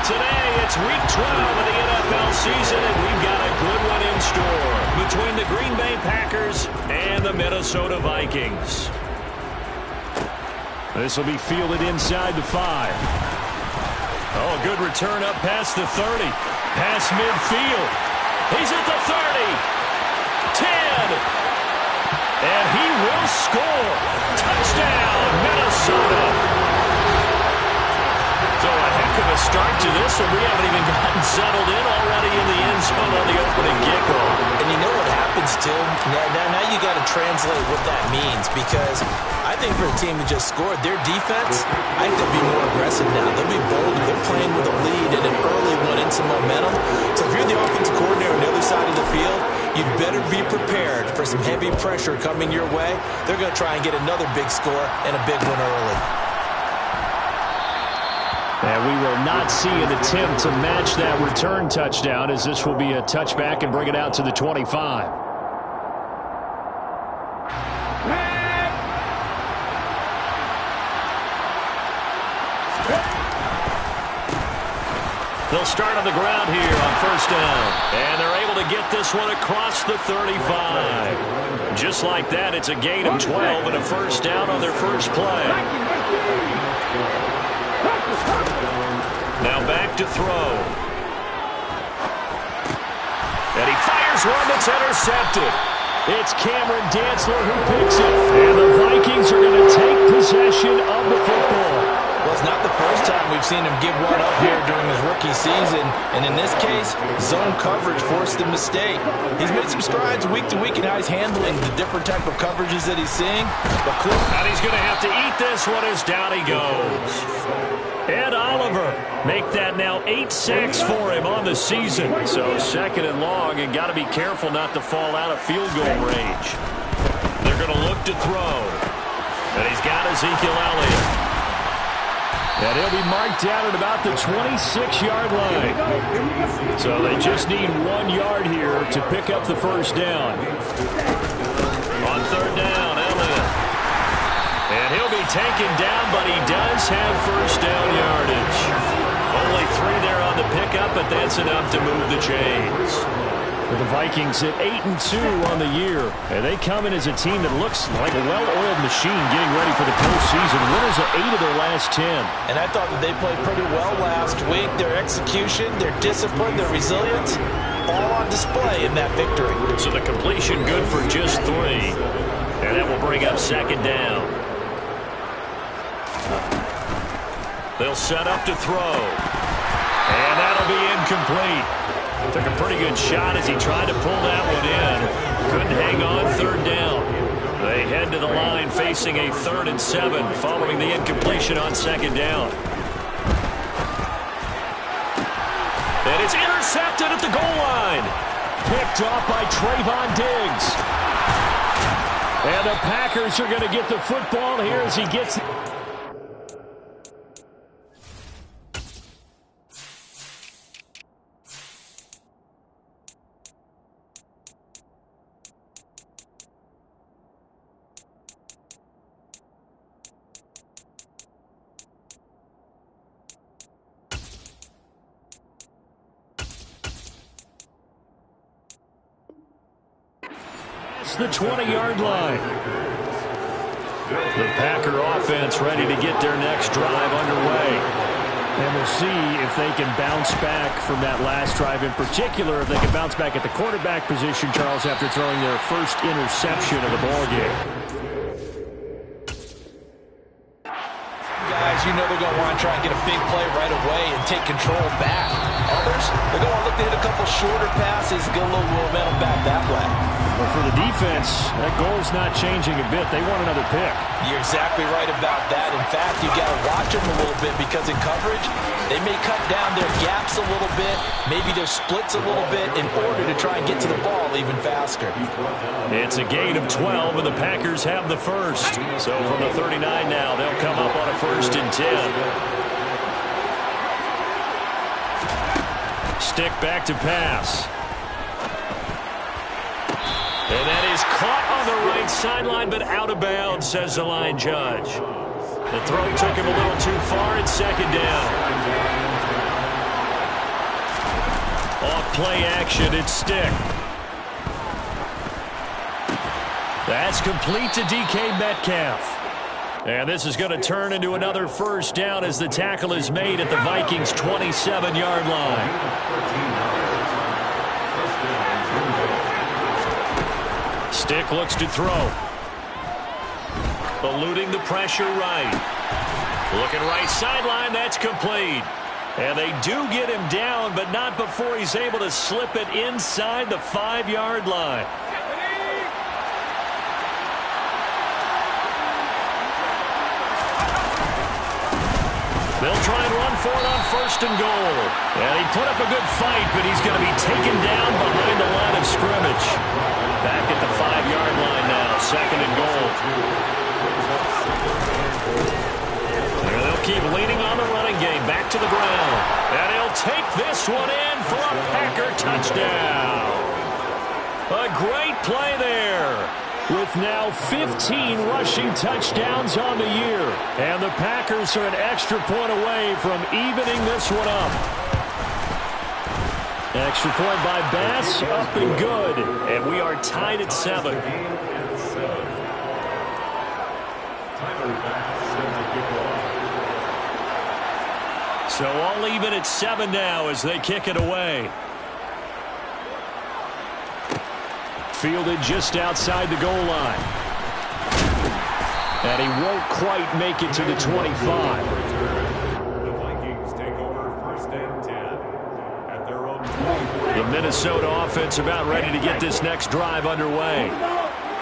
Today, it's Week 12 of the NFL season, and we've got a good one in store between the Green Bay Packers and the Minnesota Vikings. This will be fielded inside the 5. Oh, good return up past the 30. Past midfield. He's at the 30. 10. And he will score. Touchdown, Minnesota. So a heck of a start to this one. We haven't even gotten settled in already in the end zone on the opening kickoff. And you know what happens, too? Now you got to translate what that means, because I think for a team that just scored, their defense, I think they'll be more aggressive now. They'll be bolder. They're playing with a lead and an early one and some momentum. So if you're the offensive coordinator on the other side of the field, you'd better be prepared for some heavy pressure coming your way. They're going to try and get another big score and a big one early. And we will not see an attempt to match that return touchdown, as this will be a touchback and bring it out to the 25. They'll start on the ground here on first down. And they're able to get this one across the 35. Just like that, it's a gain of 12 and a first down on their first play. Now back to throw. And he fires one that's intercepted. It's Cameron Dantzler who picks it. And the Vikings are going to take possession of the football. Well, it's not the first time we've seen him give one up here during his rookie season. And in this case, zone coverage forced the mistake. He's made some strides week to week in how he's handling the different type of coverages that he's seeing. But and he's going to have to eat this one as down he goes. Ed Oliver make that now 8 sacks for him on the season. So second and long, and got to be careful not to fall out of field goal range. They're going to look to throw. And he's got Ezekiel Elliott. And he'll be marked down at about the 26-yard line. So they just need 1 yard here to pick up the first down. On third down, Elliott. And he'll be taken down, but he does have first down yardage. Only 3 there on the pickup, but that's enough to move the chains. The Vikings at 8-2 on the year, and they come in as a team that looks like a well-oiled machine getting ready for the postseason. Winners of 8 of their last 10. And I thought that they played pretty well last week. Their execution, their discipline, their resilience, all on display in that victory. So the completion good for just 3, and that will bring up second down. They'll set up to throw, and that'll be incomplete. Took a pretty good shot as he tried to pull that one in. Couldn't hang on third down. They head to the line facing a 3rd and 7 following the incompletion on second down. And it's intercepted at the goal line. Picked off by Trayvon Diggs. And the Packers are going to get the football here as he gets... the 20-yard line. The Packer offense ready to get their next drive underway. And we'll see if they can bounce back from that last drive in particular, if they can bounce back at the quarterback position, Charles, after throwing their first interception of the ballgame. Guys, you know they're going to want to try and get a big play right away and take control back. Others, they're going to look to hit a couple shorter passes, get a little momentum back that way. But for the defense, that goal's not changing a bit. They want another pick. You're exactly right about that. In fact, you've got to watch them a little bit because in coverage, they may cut down their gaps a little bit, maybe their splits a little bit in order to try and get to the ball even faster. It's a gain of 12, and the Packers have the first. So from the 39 now, they'll come up on a 1st and 10. Stick back to pass. And that is caught on the right sideline, but out of bounds, says the line judge. The throw took him a little too far. It's second down. Off play action, it's Stick. That's complete to DK Metcalf. And this is going to turn into another first down as the tackle is made at the Vikings' 27-yard line. Stick looks to throw. Eluding the pressure right. Looking right sideline, that's complete. And they do get him down, but not before he's able to slip it inside the 5-yard line. They'll try and run for it on first and goal. And he put up a good fight, but he's going to be taken down behind the line of scrimmage. Back at the 5-yard line now, second and goal. And they'll keep leaning on the running game, back to the ground. And he'll take this one in for a Packer touchdown. A great play there. With now 15 rushing touchdowns on the year. And the Packers are an extra point away from evening this one up. Extra point by Bass, up and good. And we are tied at 7. So all even at 7 now as they kick it away. Fielded just outside the goal line. And he won't quite make it to the 25. The Vikings take over first and 10 at their own 20. The Minnesota offense about ready to get this next drive underway.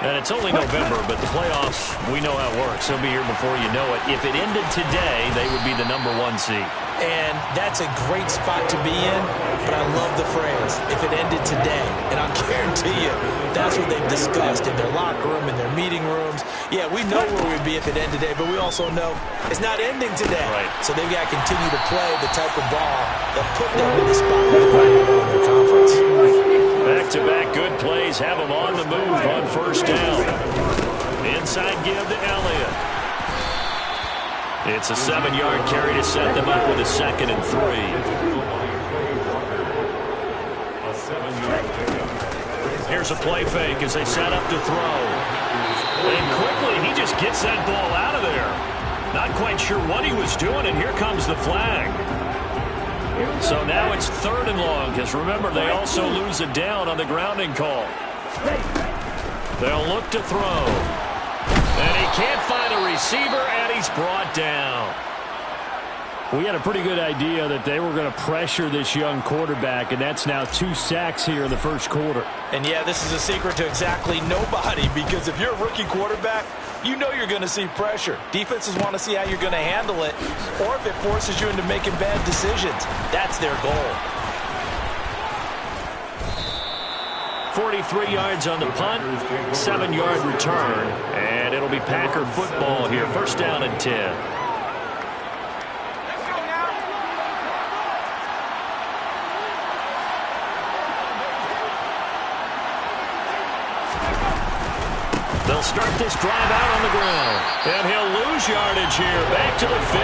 And it's only November, but the playoffs, we know how it works. They'll be here before you know it. If it ended today, they would be the #1 seed. And that's a great spot to be in, but I love the phrase, if it ended today. And I'll guarantee you, that's what they've discussed in their locker room, in their meeting rooms. Yeah, we know where we'd be if it ended today, but we also know it's not ending today. Right. So they've got to continue to play the type of ball that put them in the spot where they're going to win their conference. Back-to-back good plays have them on the move on first down. Inside give to Elliott. It's a 7-yard carry to set them up with a 2nd and 3. Here's a play fake as they set up to throw. And quickly, he just gets that ball out of there. Not quite sure what he was doing, and here comes the flag. So now it's 3rd and long, because remember, they also lose a down on the grounding call. They'll look to throw. And he can't find a receiver, and he's brought down. We had a pretty good idea that they were going to pressure this young quarterback, and that's now 2 sacks here in the first quarter. And yeah, this is a secret to exactly nobody, because if you're a rookie quarterback, you know you're going to see pressure. Defenses want to see how you're going to handle it, or if it forces you into making bad decisions. That's their goal. 43 yards on the punt, 7-yard return, and it'll be Packer football here. First down and 10. They'll start this drive out on the ground. And he'll lose yardage here. Back to the 15.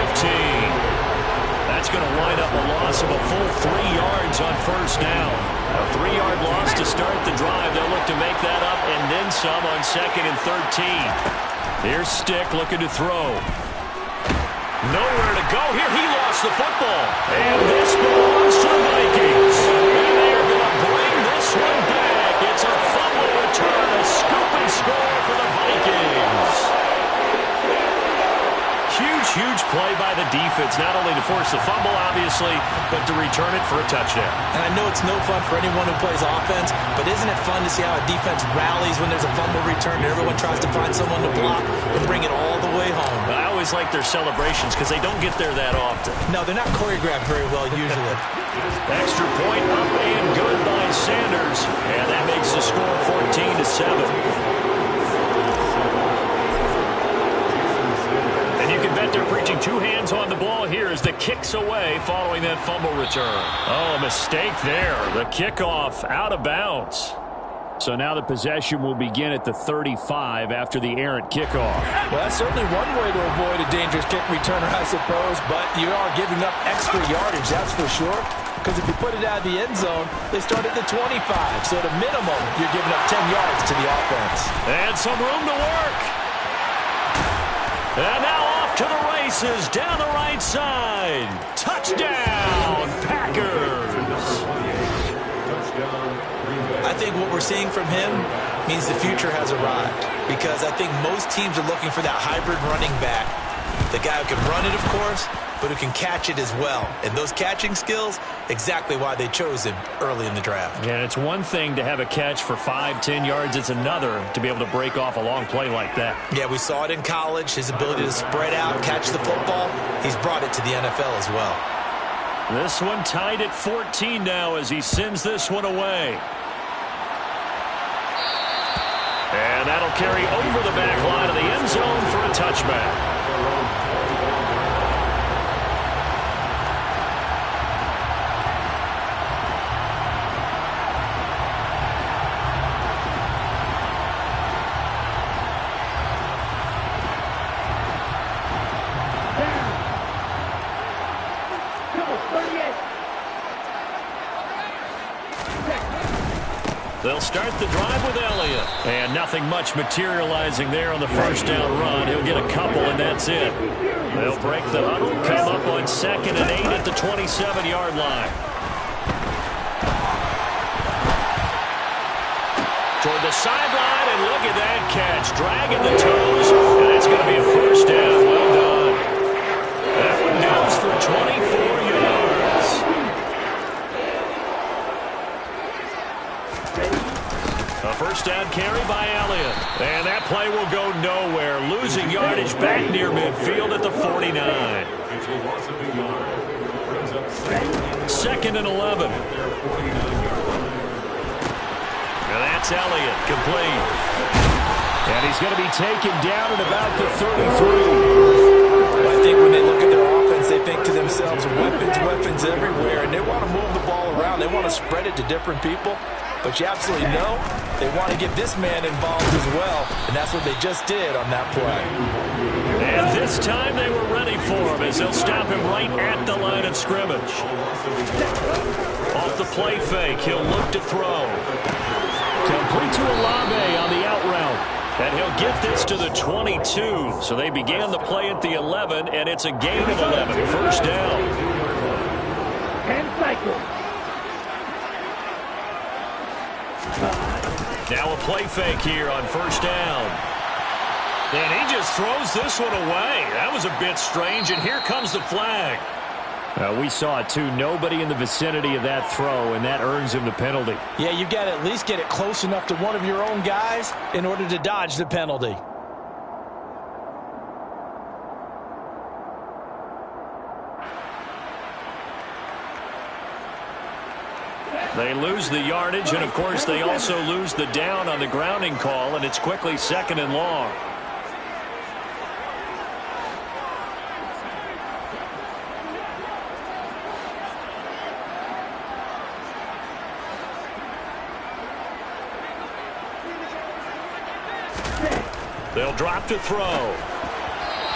That's going to wind up a loss of a full 3 yards on first down. A 3-yard loss to start the drive. They'll look to make that up and then some on 2nd and 13. Here's Stick looking to throw. Nowhere to go here. He lost the football. And this belongs to the Vikings. And they are going to bring this one back. It's a fumble return. A scoop and score for the Vikings. Huge play by the defense, not only to force the fumble, obviously, but to return it for a touchdown. And I know it's no fun for anyone who plays offense, but isn't it fun to see how a defense rallies when there's a fumble return and everyone tries to find someone to block and bring it all the way home? I always like their celebrations because they don't get there that often. No, they're not choreographed very well usually. Extra point up and good by Sanders, and that makes the score 14-7. They're preaching 2 hands on the ball here as the kick's away following that fumble return. Oh, a mistake there. The kickoff out of bounds. So now the possession will begin at the 35 after the errant kickoff. Well, that's certainly one way to avoid a dangerous kick returner, I suppose, but you are giving up extra yardage, that's for sure. Because if you put it out of the end zone, they start at the 25. So at a minimum, you're giving up 10 yards to the offense. And some room to work. And now off to the races down the right side. Touchdown, Packers. I think what we're seeing from him means the future has arrived, because I think most teams are looking for that hybrid running back. The guy who can run it, of course, but who can catch it as well. And those catching skills, exactly why they chose him early in the draft. And it's one thing to have a catch for 5-10 yards. It's another to be able to break off a long play like that. Yeah, we saw it in college, his ability to spread out, catch the football. He's brought it to the NFL as well. This one tied at 14 now as he sends this one away. And that'll carry over the back line of the end zone for a touchback. They'll start the drive with Elliott. And nothing much materializing there on the first down run. He'll get a couple, and that's it. They'll break the huddle, come up on 2nd and 8 at the 27-yard line. Toward the sideline, and look at that catch. Dragging the toes, and it's going to be a first down. Well done. That one goes for 24 yards. A first down carry by Elliott. And that play will go nowhere. Losing yardage back near midfield at the 49. 2nd and 11. And that's Elliott, complete. And he's going to be taken down at about the 33. I think when they look at their offense, they think to themselves, weapons everywhere, and they want to move the ball around. They want to spread it to different people. But you absolutely know they want to get this man involved as well, and that's what they just did on that play. And this time they were ready for him as they'll stop him right at the line of scrimmage. Off the play fake, he'll look to throw. Complete to Olave on the out route. And he'll get this to the 22. So they began the play at the 11, and it's a gain of 11. First down. 10 cycles. Now a play fake here on first down. And he just throws this one away. That was a bit strange, and here comes the flag. We saw it too. Nobody in the vicinity of that throw, and that earns him the penalty. Yeah, you've got to at least get it close enough to one of your own guys in order to dodge the penalty. They lose the yardage, and of course they also lose the down on the grounding call, and it's quickly 2nd and long. They'll drop to throw.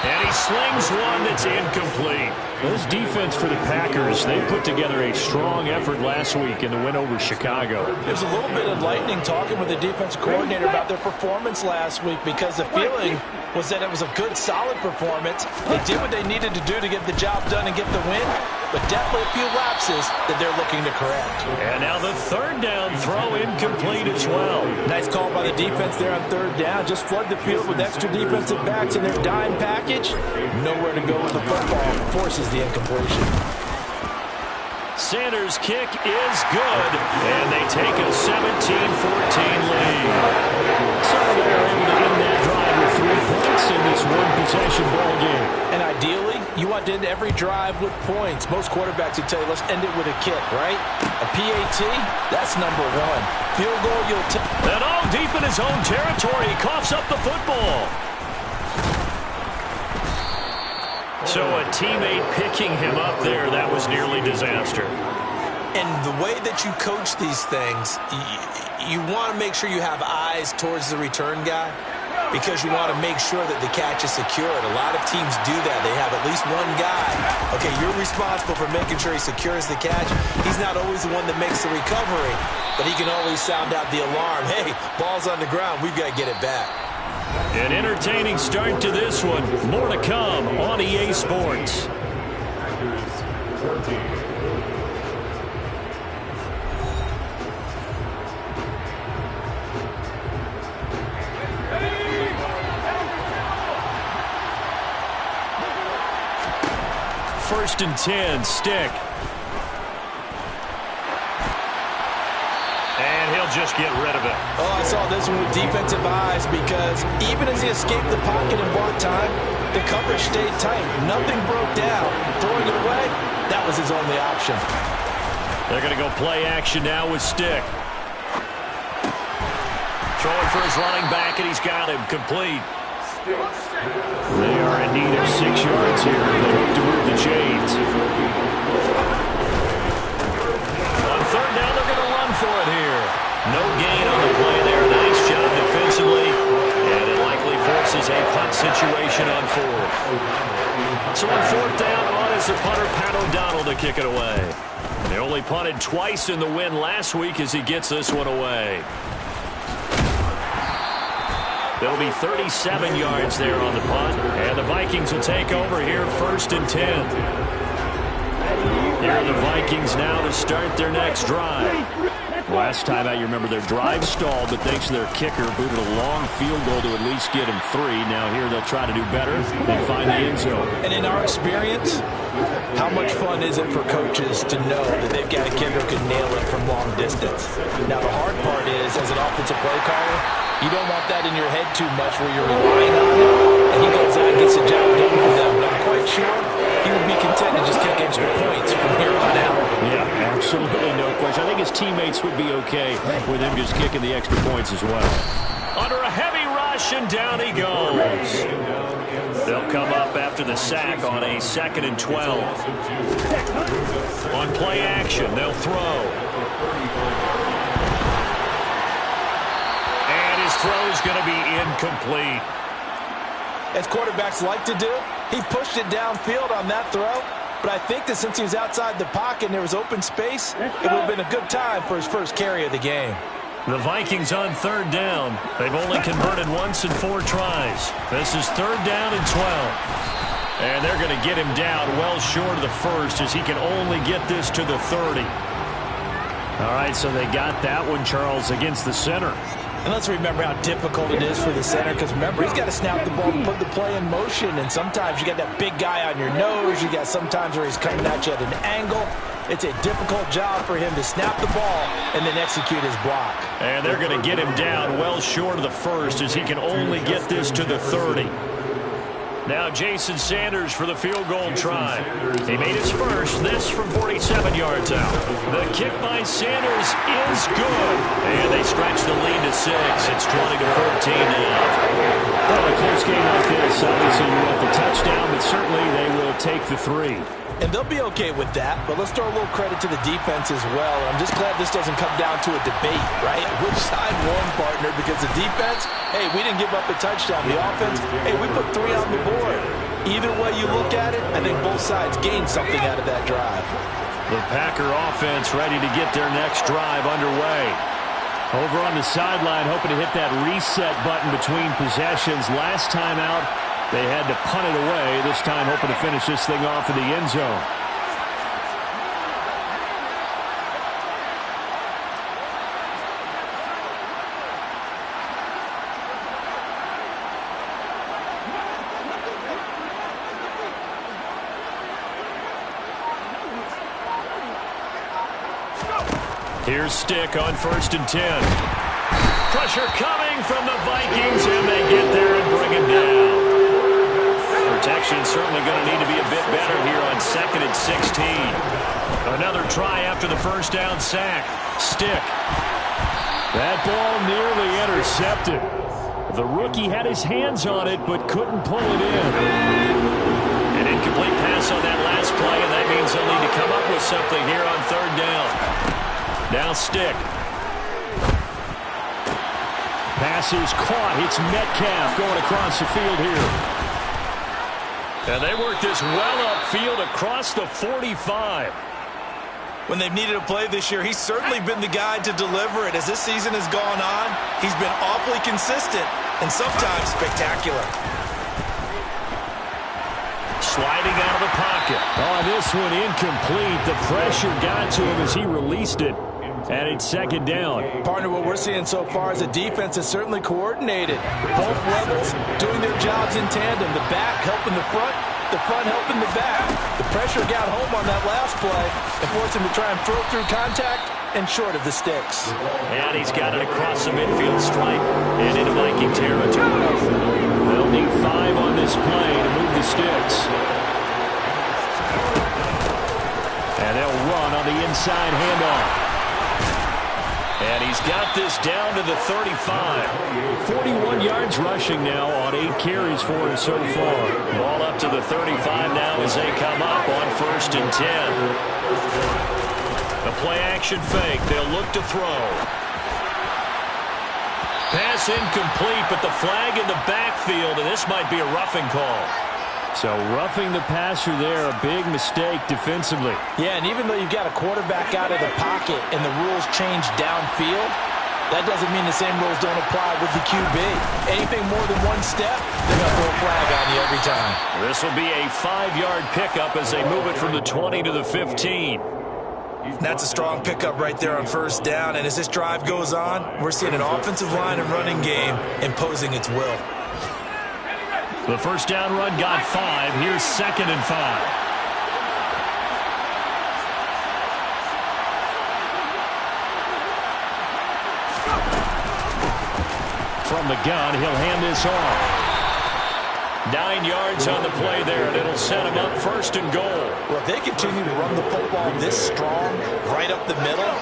And he slings one that's incomplete. This defense for the Packers, they put together a strong effort last week in the win over Chicago. There's a little bit enlightening talking with the defense coordinator about their performance last week, because the feeling was that it was a good, solid performance. They did what they needed to do to get the job done and get the win, but definitely a few lapses that they're looking to correct. And now the 3rd down throw incomplete as well. Nice call by the defense there on 3rd down. Just flood the field with extra defensive backs in their dime package. Nowhere to go with the football. Forces the incompletion. Sanders' kick is good, and they take a 17-14 lead. So they're able to end that drive with 3 points in this one-possession ball game. And ideally, you want to end every drive with points. Most quarterbacks would tell you, let's end it with a kick, right? A PAT, that's number 1. Field goal, you'll take. And all deep in his own territory, he coughs up the football. So a teammate picking him up there, that was nearly disaster. And the way that you coach these things, you want to make sure you have eyes towards the return guy because you want to make sure that the catch is secured. A lot of teams do that. They have at least one guy. Okay, you're responsible for making sure he secures the catch. He's not always the one that makes the recovery, but he can always sound out the alarm. Hey, ball's on the ground. We've got to get it back. An entertaining start to this one. More to come on EA Sports. First and 10, Stick. And he'll just get rid of it. Oh, I saw this one with defensive eyes because even as he escaped the pocket and bought time, the coverage stayed tight. Nothing broke down. Throwing it away, that was his only option. They're going to go play action now with Stick. Throwing for his running back, and he's got him complete. They are in need of 6 yards here if they hope to move the chains. On third down, they're going to run for it here. No gain on the play there. Nice job defensively. And it likely forces a punt situation on fourth. So on fourth down, on is the punter, Pat O'Donnell, to kick it away. They only punted twice in the win last week as he gets this one away. There'll be 37 yards there on the punt. And the Vikings will take over here first and 10. Here are the Vikings now to start their next drive. Last time out, you remember their drive stalled, but thanks to their kicker, booted a long field goal to at least get him 3. Now here they'll try to do better and find the end zone. And in our experience, how much fun is it for coaches to know that they've got a kid who can nail it from long distance? Now the hard part is, as an offensive play caller, you don't want that in your head too much where you're relying on it, and he goes out and gets the job done for them. But I'm quite sure he would be content to just kick extra points from here on out. Yeah, absolutely no question. I think his teammates would be okay with him just kicking the extra points as well. Under a heavy rush, and down he goes. They'll come up after the sack on a 2nd and 12. On play action, they'll throw. Throw's going to be incomplete. As quarterbacks like to do, he pushed it downfield on that throw, but I think that since he was outside the pocket and there was open space, it would have been a good time for his first carry of the game. The Vikings on third down. They've only converted once in 4 tries. This is third down and 12. And they're going to get him down well short of the first as he can only get this to the 30. All right, so they got that one, Charles, against the center. And let's remember how difficult it is for the center, because remember, he's got to snap the ball to put the play in motion, and sometimes you got that big guy on your nose. You got sometimes where he's coming at you at an angle. It's a difficult job for him to snap the ball and then execute his block. And they're going to get him down well short of the first as he can only get this to the 30. Now Jason Sanders for the field goal try. He made his first, this from 47 yards out. The kick by Sanders is good. And they stretch the lead to 6. It's 20-14 now. Well, a close game like this, obviously you want the touchdown, but certainly they will take the 3. And they'll be okay with that, but let's throw a little credit to the defense as well. I'm just glad this doesn't come down to a debate, right? Which side won, partner? Because the defense, hey, we didn't give up a touchdown. The offense, hey, we put 3 on the board. Either way you look at it, I think both sides gained something out of that drive. The Packer offense ready to get their next drive underway. Over on the sideline, hoping to hit that reset button between possessions. Last time out, they had to punt it away. This time hoping to finish this thing off in the end zone. Here's Stick on 1st and 10. Pressure coming from the Vikings, and they get there and bring him down. Protection certainly going to need to be a bit better here on 2nd and 16. Another try after the first down sack. Stick. That ball nearly intercepted. The rookie had his hands on it, but couldn't pull it in. An incomplete pass on that last play, and that means they'll need to come up with something here on third down. Now Stick. Pass is caught. It's Metcalf going across the field here. And they work this well upfield across the 45. When they've needed a play this year, he's certainly been the guy to deliver it. As this season has gone on, he's been awfully consistent and sometimes spectacular. Sliding out of the pocket. Oh, this one incomplete. The pressure got to him as he released it. And it's second down. Partner, what we're seeing so far is the defense is certainly coordinated. Both levels doing their jobs in tandem. The back helping the front helping the back. The pressure got home on that last play and forced him to try and throw through contact and short of the sticks. And he's got it across the midfield stripe and into Viking territory. They'll need 5 on this play to move the sticks. And they'll run on the inside handoff. And he's got this down to the 35. 41 yards rushing now on 8 carries for him so far. Ball up to the 35 now as they come up on 1st and 10. The play-action fake. They'll look to throw. Pass incomplete, but the flag in the backfield, and this might be a roughing call. So roughing the passer there, a big mistake defensively. Yeah, and even though you've got a quarterback out of the pocket and the rules change downfield, that doesn't mean the same rules don't apply with the QB. Anything more than one step, they're going to throw a flag on you every time. This will be a 5-yard pickup as they move it from the 20 to the 15. That's a strong pickup right there on 1st down, and as this drive goes on, we're seeing an offensive line and running game imposing its will. The 1st down run got 5. Here's 2nd and 5. From the gun, he'll hand this off. 9 yards on the play there, and it'll set him up 1st and goal. Well, if they continue to run the football this strong, right up the middle,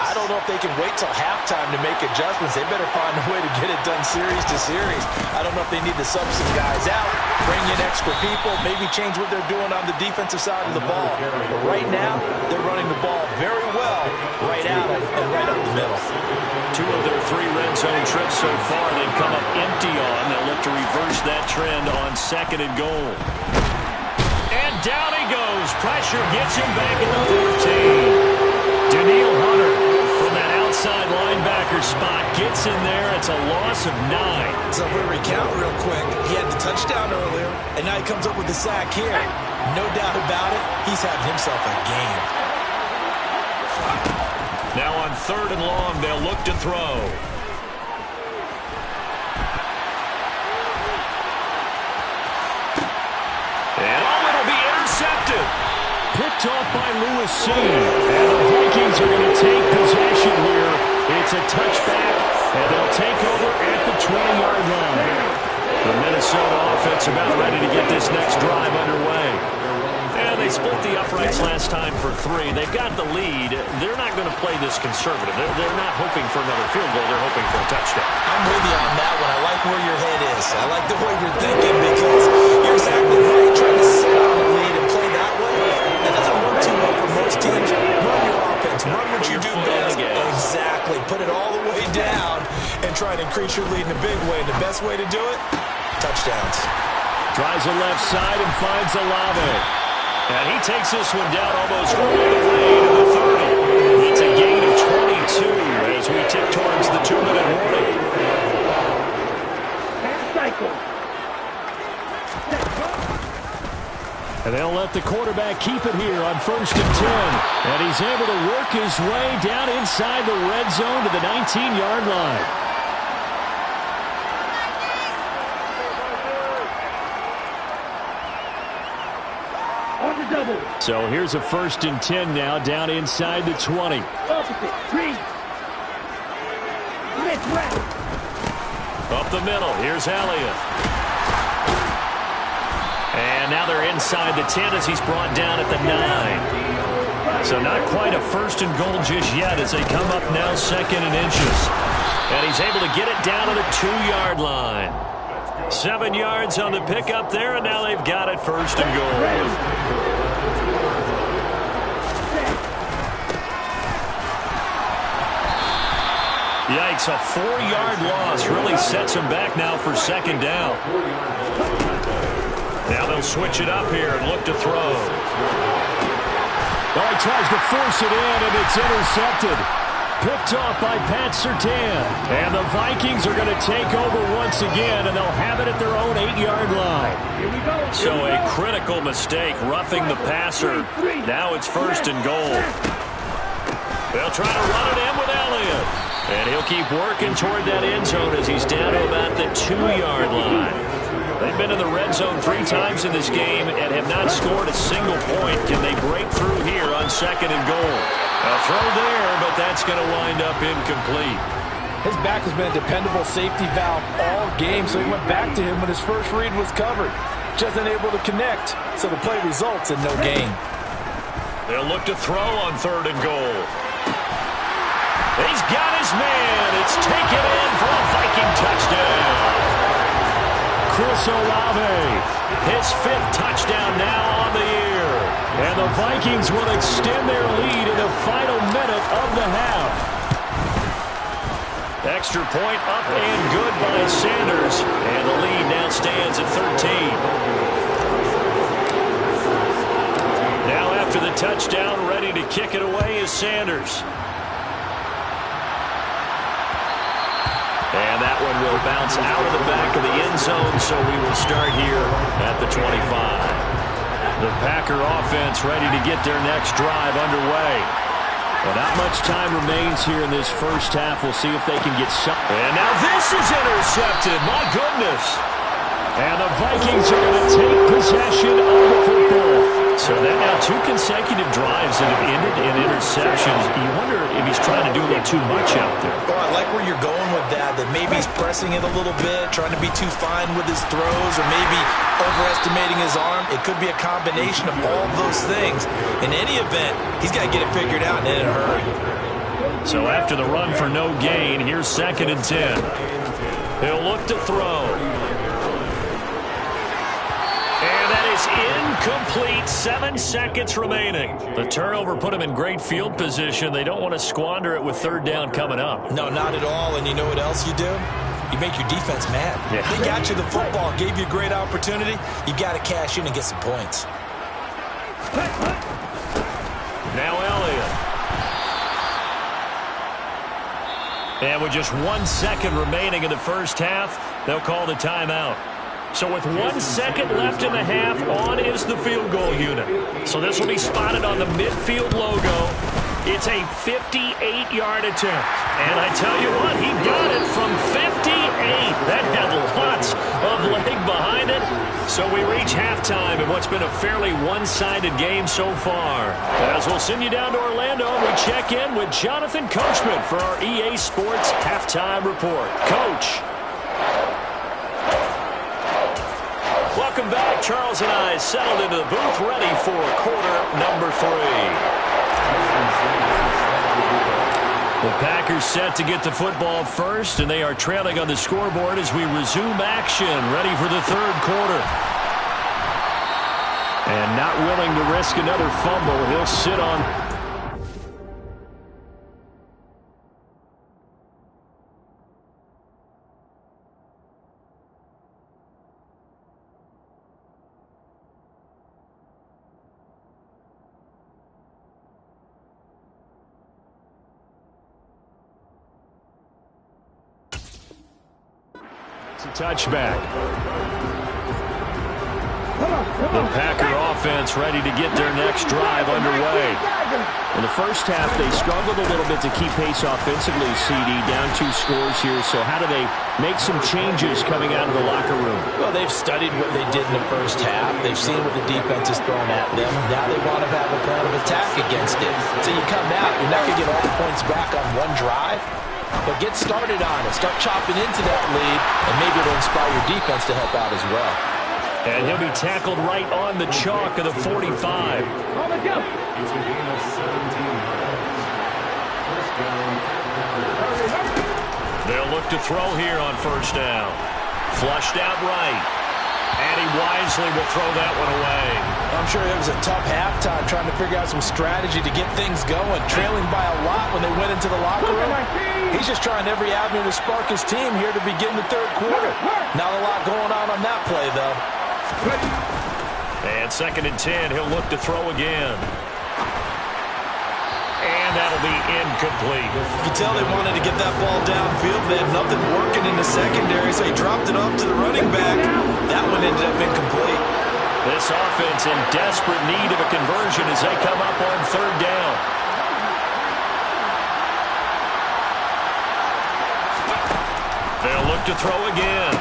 I don't know if they can wait till halftime to make adjustments. They better find a way to get it done series to series. I don't know if they need to sub some guys out, bring in extra people, maybe change what they're doing on the defensive side of the ball. But right now, they're running the ball very well right out of and right up the middle. 2 of their 3 red zone trips so far, they've come up empty on. They'll look to reverse that trend on 2nd and goal. And down he goes. Pressure gets him back at the 14. Daniil Hunter from that outside linebacker spot gets in there. It's a loss of 9. So if we recount real quick, he had the touchdown earlier, and now he comes up with the sack here. No doubt about it, he's having himself a game. Now on 3rd and long, they'll look to throw. And it'll be intercepted. Picked off by Lewis C. And the Vikings are going to take possession here. It's a touchback, and they'll take over at the 20-yard line. The Minnesota offense about ready to get this next drive underway. And they split the uprights last time for 3. They've got the lead. They're not going to play this conservative. They're not hoping for another field goal. They're hoping for a touchdown. I'm with you on that one. I like where your head is. I like the way you're thinking because you're exactly right. Trying to sit on the lead and play that way, that doesn't work too well for most teams. Run your offense. Run what you do best. Exactly. Put it all the way down and try to increase your lead in a big way. And the best way to do it, touchdowns. Tries the left side and finds Olave. And he takes this one down almost right away to the 30. It's a gain of 22 as we tick towards the 2-minute warning. And they'll let the quarterback keep it here on 1st and 10. And he's able to work his way down inside the red zone to the 19-yard line. So here's a 1st and 10 now down inside the 20. Up the middle, here's Elliott. And now they're inside the 10 as he's brought down at the 9. So not quite a 1st and goal just yet as they come up now 2nd and inches. And he's able to get it down to the 2-yard line. 7 yards on the pickup there, and now they've got it 1st and goal. Yikes, a 4-yard loss really sets him back now for second down. Now they'll switch it up here and look to throw. Well, he tries to force it in, and it's intercepted. Picked off by Pat Surtain. And the Vikings are going to take over once again, and they'll have it at their own 8-yard line. So a critical mistake, roughing the passer. Now it's first and goal. They'll try to run it in with Elliott. And he'll keep working toward that end zone as he's down to about the 2-yard line. They've been in the red zone 3 times in this game and have not scored a single point. Can they break through here on second and goal? A throw there, but that's going to wind up incomplete. His back has been a dependable safety valve all game, so he went back to him when his first read was covered. Just unable to connect, so the play results in no gain. They'll look to throw on third and goal. He's got his man. It's taken in for a Viking touchdown. Chris Olave, his 5th touchdown now on the year. And the Vikings will extend their lead in the final minute of the half. Extra point up and good by Sanders. And the lead now stands at 13. Now after the touchdown, ready to kick it away is Sanders. And that one will bounce out of the back of the end zone, so we will start here at the 25. The Packer offense ready to get their next drive underway. Well, not much time remains here in this first half. We'll see if they can get some. And now this is intercepted. My goodness. And the Vikings are going to take possession of the football. So that now 2 consecutive drives that have ended in interceptions. You wonder if he's trying to do a little too much out there. Well, I like where you're going with that maybe he's pressing it a little bit, trying to be too fine with his throws, or maybe overestimating his arm. It could be a combination of all those things. In any event, he's got to get it figured out and in a hurry. So after the run for no gain, here's 2nd and 10. He'll look to throw. Incomplete, 7 seconds remaining. The turnover put him in great field position. They don't want to squander it with 3rd down coming up. No, not at all. And you know what else you do? You make your defense mad. Yeah. They got you the football, gave you a great opportunity. You got to cash in and get some points. Now Elliott. And with just 1 second remaining in the first half, they'll call the timeout. So with 1 second left in the half, on is the field goal unit. So this will be spotted on the midfield logo. It's a 58-yard attempt. And I tell you what, he got it from 58. That had lots of leg behind it. So we reach halftime in what's been a fairly one-sided game so far. As we'll send you down to Orlando, and we check in with Jonathan Coachman for our EA Sports Halftime Report. Coach. Welcome back. Charles and I settled into the booth, ready for quarter number 3. The Packers set to get the football first, and they are trailing on the scoreboard as we resume action, ready for the 3rd quarter. And not willing to risk another fumble, he'll sit on. It's a touchback. The Packer offense ready to get their next drive underway. In the first half, they struggled a little bit to keep pace offensively, CD, down 2 scores here. So how do they make some changes coming out of the locker room? Well, they've studied what they did in the first half. They've seen what the defense has thrown at them. Now they want to have a plan of attack against it. So you come out, you're not going to get all the points back on one drive. But get started on it. Start chopping into that lead, and maybe it'll inspire your defense to help out as well. And he'll be tackled right on the chalk of the 45. They'll look to throw here on 1st down. Flushed out right. And he wisely will throw that one away. I'm sure it was a tough halftime trying to figure out some strategy to get things going. Trailing by a lot when they went into the locker room. He's just trying every avenue to spark his team here to begin the third quarter. Not a lot going on that play, though. And 2nd and 10, he'll look to throw again. And that'll be incomplete. You can tell they wanted to get that ball downfield. They had nothing working in the secondary, so he dropped it off to the running back. That one ended up incomplete. This offense in desperate need of a conversion as they come up on 3rd down. They'll look to throw again.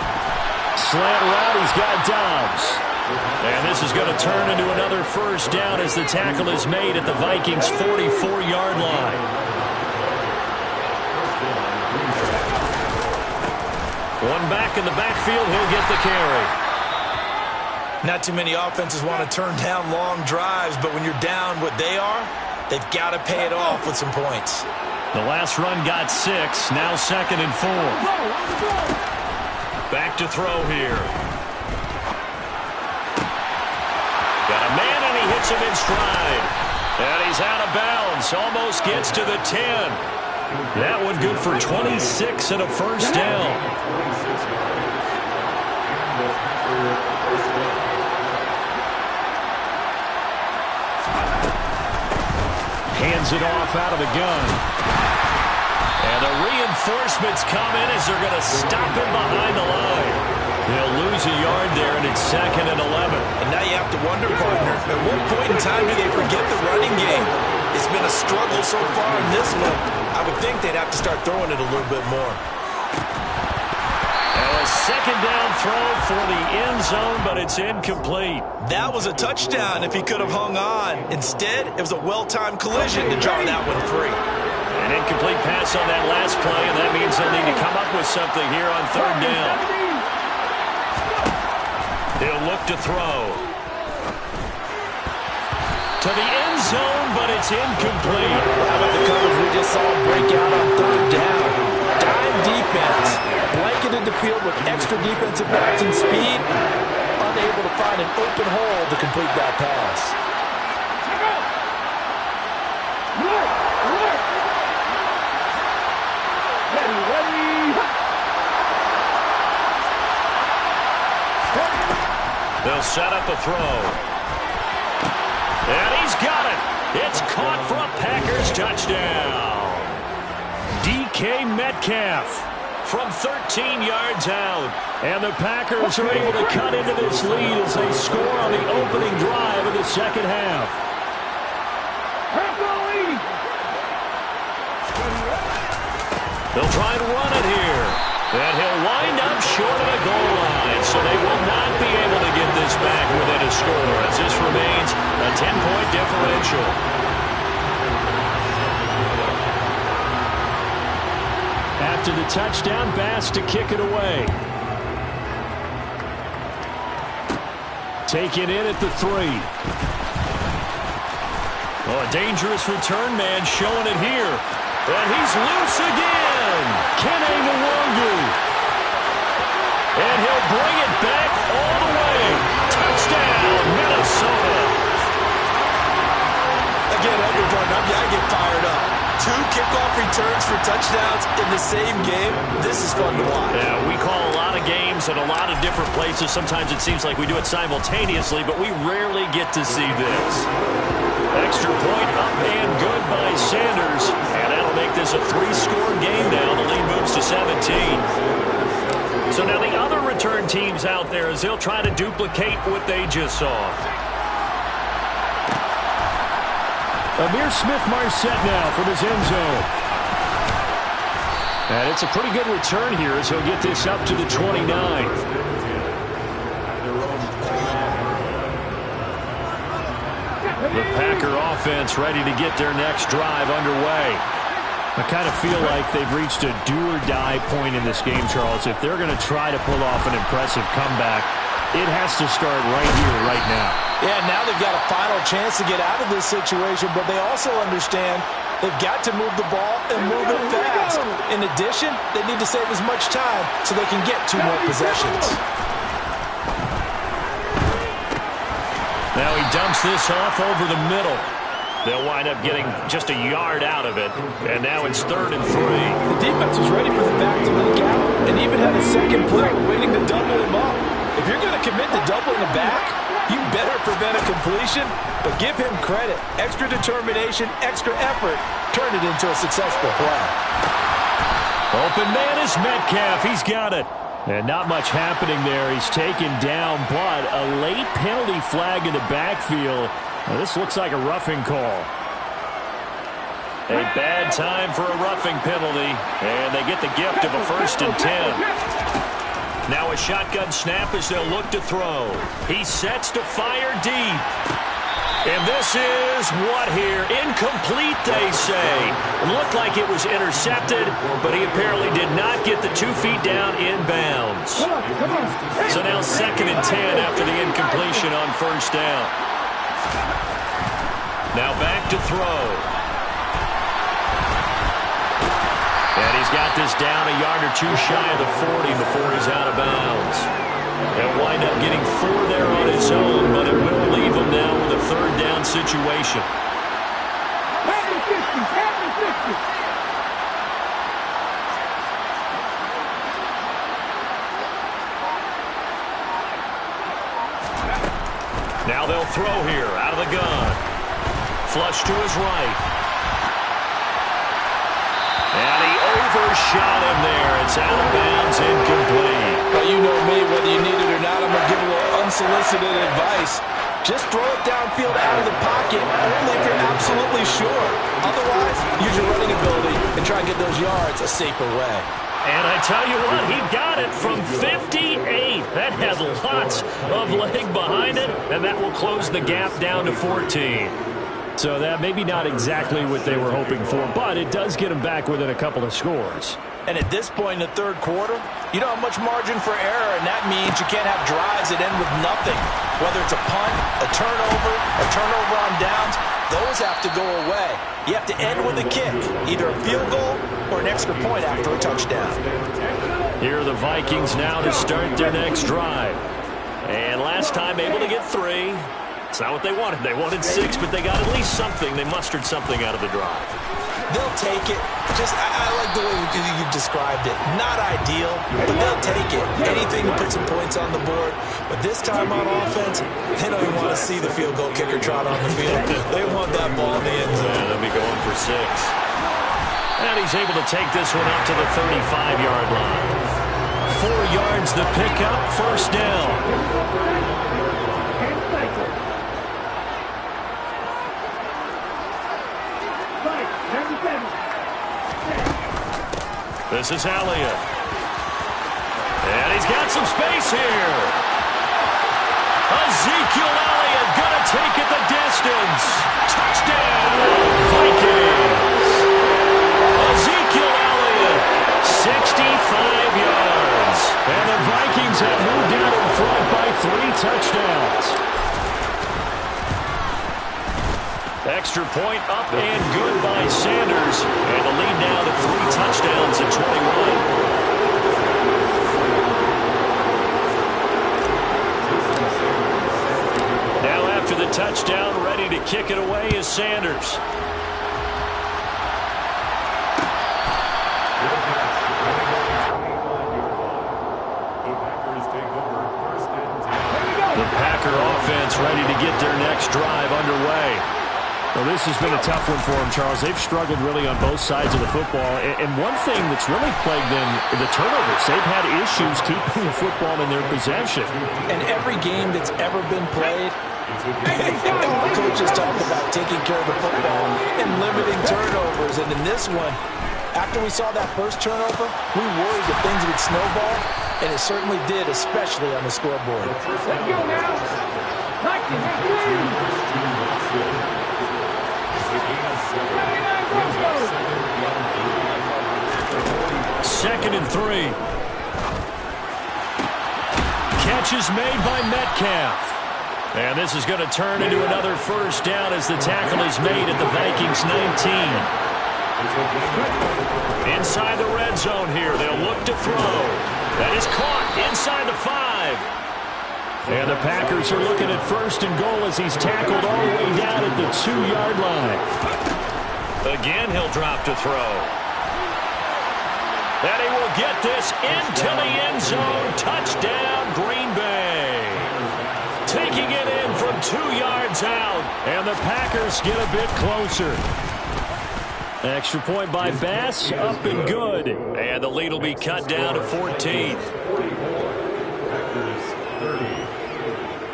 Slant route, he's got Dobbs. And this is going to turn into another 1st down as the tackle is made at the Vikings' 44-yard line. One back in the backfield, he'll get the carry. Not too many offenses want to turn down long drives, but when you're down what they are, they've got to pay it off with some points. The last run got 6, now 2nd and 4. Back to throw here. Got a man, and he hits him in stride. And he's out of bounds. Almost gets to the 10. That one good for 26 and a 1st down. Hands it off out of the gun. And the reinforcements come in as they're going to stop him behind the line. They'll lose a yard there, and it's 2nd and 11. And now you have to wonder, partner, at what point in time do they forget the running game? It's been a struggle so far in this one. I would think they'd have to start throwing it a little bit more. And a 2nd down throw for the end zone, but it's incomplete. That was a touchdown if he could have hung on. Instead, it was a well-timed collision to draw that one free. An incomplete pass on that last play, and that means they'll need to come up with something here on 3rd down. He'll look to throw. To the end zone, but it's incomplete. How about the coverage we just saw break out on 3rd down? Dime defense. Blanketed the field with extra defensive backs and speed. Unable to find an open hole to complete that pass. They'll set up a throw. And he's got it. It's caught for a Packers touchdown. DK Metcalf from 13 yards out. And the Packers are able to cut into this lead as they score on the opening drive of the 2nd half. They'll try and run it here. And he'll wind up short of the goal line, so they will not be able to get this back within a score as this remains a 10-point differential. After the touchdown, Bass to kick it away. Taken in at the 3. Oh, a dangerous return man showing it here. And he's loose again. Kene Nwangwu. And he'll bring it back all the way. Touchdown, Minnesota. Again, I get fired up. 2 kickoff returns for touchdowns in the same game. This is fun to watch. Yeah, we call a lot of games at a lot of different places. Sometimes it seems like we do it simultaneously, but we rarely get to see this. Extra point up and good by Sanders. And that'll make this a 3-score game now. The lead moves to 17. So now the other return teams out there as they'll try to duplicate what they just saw. Amir Smith-Marset now from his end zone. And it's a pretty good return here as he'll get this up to the 29. The Packer offense ready to get their next drive underway. I kind of feel like they've reached a do-or-die point in this game, Charles. If they're going to try to pull off an impressive comeback, it has to start right here, right now. Yeah, now they've got a final chance to get out of this situation, but they also understand they've got to move the ball and move it fast. In addition, they need to save as much time so they can get 2 more possessions. Now he dumps this off over the middle. They'll wind up getting just a yard out of it. And now it's 3rd and 3. The defense was ready for the back to leak out and even had a second player waiting to double him up. If you're going to commit to doubling the back, you better prevent a completion, but give him credit. Extra determination, extra effort, turn it into a successful play. Open man is Metcalf. He's got it. And not much happening there. He's taken down, but a late penalty flag in the backfield. Now, this looks like a roughing call. A bad time for a roughing penalty, and they get the gift of a 1st and 10. Now a shotgun snap as they'll look to throw. He sets to fire deep. And this is what here? Incomplete, they say. It looked like it was intercepted, but he apparently did not get the 2 feet down in bounds. So now 2nd and 10 after the incompletion on 1st down. Now back to throw. And he's got this down a yard or 2 shy of the 40 before he's out of bounds. He'll wind up getting 4 there on his own, but it will leave him now with a 3rd down situation. Now they'll throw here out of the gun. Flush to his right. And he overshot him there. It's out of bounds, incomplete. Well, you know me, whether you need it or not, I'm going to give a little unsolicited advice. Just throw it downfield out of the pocket, only if you're absolutely sure. Otherwise, use your running ability and try and get those yards a safer way. And I tell you what, he got it from 58. That has lots of leg behind it, and that will close the gap down to 14. So that maybe not exactly what they were hoping for, but it does get them back within a couple of scores. And at this point in the 3rd quarter, you don't have much margin for error, and that means you can't have drives that end with nothing. Whether it's a punt, a turnover on downs, those have to go away. You have to end with a kick, either a field goal or an extra point after a touchdown. Here are the Vikings now to start their next drive. And last time able to get 3. It's not what they wanted. They wanted 6, but they got at least something. They mustered something out of the drive. They'll take it. I like the way you described it. Not ideal, but they'll take it. Anything to put some points on the board. But this time on offense, they don't even want to see the field goal kicker trot on the field. They want that ball in the end zone. Yeah, they'll be going for 6. And he's able to take this one up to the 35-yard line. 4 yards the pickup, 1st down. This is Elliott. And he's got some space here. Ezekiel Elliott going to take it the distance. Touchdown, Vikings. Ezekiel Elliott, 65 yards. And the Vikings have moved out in front by 3 touchdowns. Extra point up and good by Sanders. And the lead now to 3 touchdowns at 21. Now after the touchdown, ready to kick it away is Sanders. The Packer offense ready to get their next drive underway. Well, this has been a tough one for them, Charles. They've struggled really on both sides of the football. And one thing that's really plagued them, the turnovers. They've had issues keeping the football in their possession. And every game that's ever been played, our coaches talk about taking care of the football and limiting turnovers. And in this one, after we saw that first turnover, we worried that things would snowball, and it certainly did, especially on the scoreboard. Let's go now. 19. Second and 3. Catch is made by Metcalf. And this is going to turn into another 1st down as the tackle is made at the Vikings 19. Inside the red zone here. They'll look to throw. That is caught inside the 5. And the Packers are looking at 1st and goal as he's tackled all the way down at the 2-yard line. Again, he'll drop to throw. And he will get this into the end zone. Touchdown, Green Bay. Taking it in from 2 yards out. And the Packers get a bit closer. Extra point by Bass, up and good. And the lead will be cut down to 14.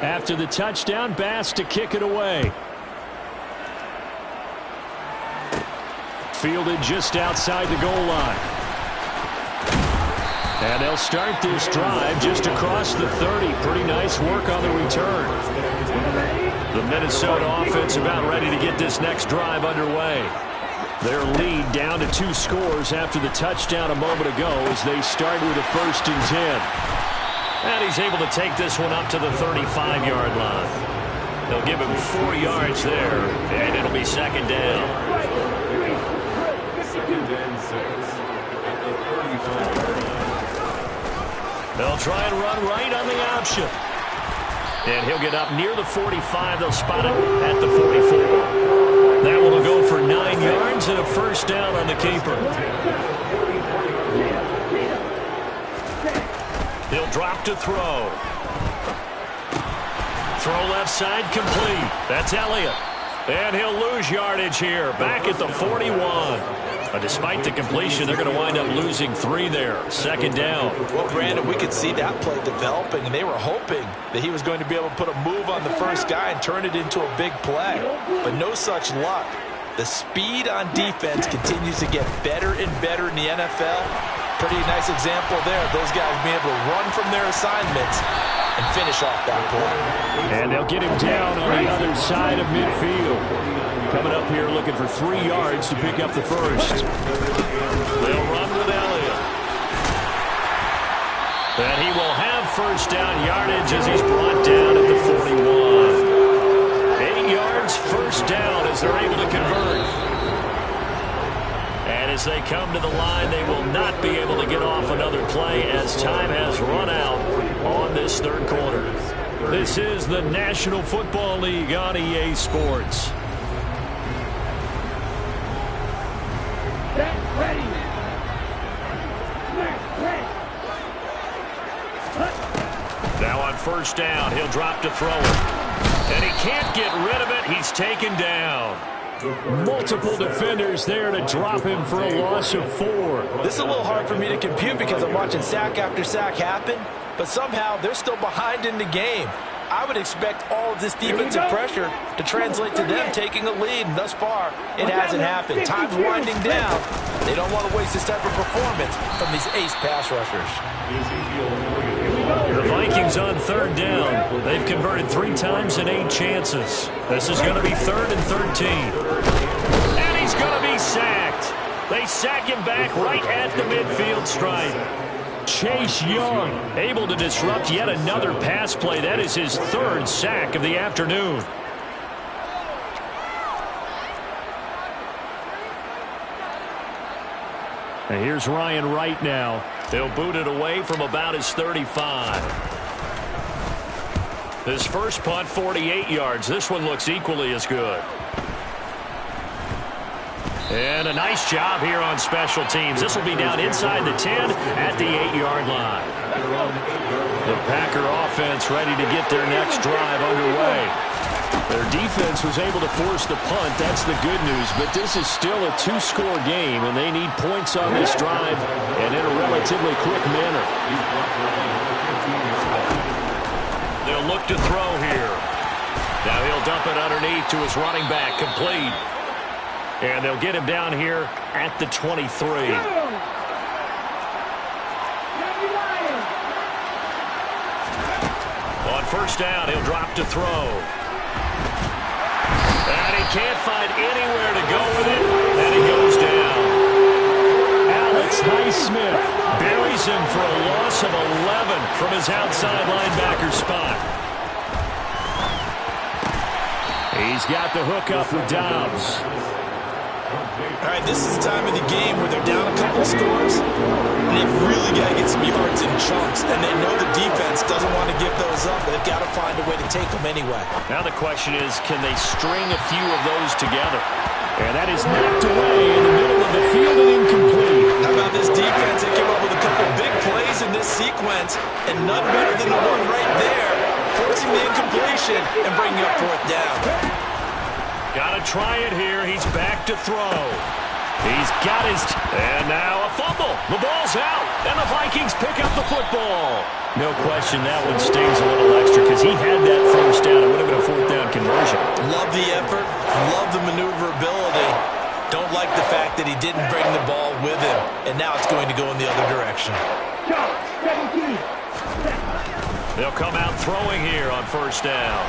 After the touchdown, Bass to kick it away. Fielded just outside the goal line. And they'll start this drive just across the 30. Pretty nice work on the return. The Minnesota offense about ready to get this next drive underway. Their lead down to 2 scores after the touchdown a moment ago as they start with a 1st and 10. And he's able to take this one up to the 35-yard line. They'll give him 4 yards there, and it'll be 2nd down. They'll try and run right on the option. And he'll get up near the 45. They'll spot it at the 44. That one will go for 9 yards and a 1st down on the keeper. He'll drop to throw. Throw left side complete. That's Elliott. And he'll lose yardage here. Back at the 41. Despite the completion, they're going to wind up losing 3 there. 2nd down. Well, Brandon, we could see that play developing, and they were hoping that he was going to be able to put a move on the first guy and turn it into a big play. But no such luck. The speed on defense continues to get better and better in the NFL. Pretty nice example there of those guys being able to run from their assignments and finish off that play. And they'll get him down on the other side of midfield. Coming up here looking for 3 yards to pick up the 1st. They'll run with Elliott. And he will have 1st down yardage as he's brought down at the 41. 8 yards, 1st down as they're able to convert. And as they come to the line, they will not be able to get off another play as time has run out on this 3rd quarter. This is the National Football League on EA Sports. Now on 1st down, he'll drop to throw it. And he can't get rid of it. He's taken down. Multiple defenders there to drop him for a loss of 4. This is a little hard for me to compute because I'm watching sack after sack happen, but somehow they're still behind in the game. I would expect all of this defensive pressure to translate to them taking a lead, and thus far, it hasn't happened. Time's winding down. They don't want to waste this type of performance from these ace pass rushers. The Vikings on 3rd down. They've converted 3 times in 8 chances. This is going to be 3rd and 13. And he's going to be sacked. They sack him back right at the midfield stripe. Chase Young able to disrupt yet another pass play. That is his 3rd sack of the afternoon. And here's Ryan Wright now. They'll boot it away from about his 35. His first punt, 48 yards. This one looks equally as good. And a nice job here on special teams. This will be down inside the 10 at the 8-yard line. The Packer offense ready to get their next drive underway. Their defense was able to force the punt. That's the good news. But this is still a 2-score game, and they need points on this drive and in a relatively quick manner. They'll look to throw here. Now he'll dump it underneath to his running back, complete. And they'll get him down here at the 23. On 1st down, he'll drop to throw. And he can't find anywhere to go with it, and he goes down. Alex Highsmith buries him for a loss of 11 from his outside linebacker spot. He's got the hook up with Dobbs. All right, this is the time of the game where they're down a couple scores, and they've really got to get some yards in chunks, and they know the defense doesn't want to give those up. They've got to find a way to take them anyway. Now the question is, can they string a few of those together? And that is knocked away in the middle of the field and incomplete. How about this defense? They came up with a couple big plays in this sequence, and none better than the one right there, forcing the incompletion and bringing up fourth down. Got to try it here. He's back to throw. He's got his... And now a fumble. The ball's out. And the Vikings pick up the football. No question that one stings a little extra because he had that first down. It would have been a fourth down conversion. Love the effort. Love the maneuverability. Don't like the fact that he didn't bring the ball with him. And now it's going to go in the other direction. They'll come out throwing here on first down.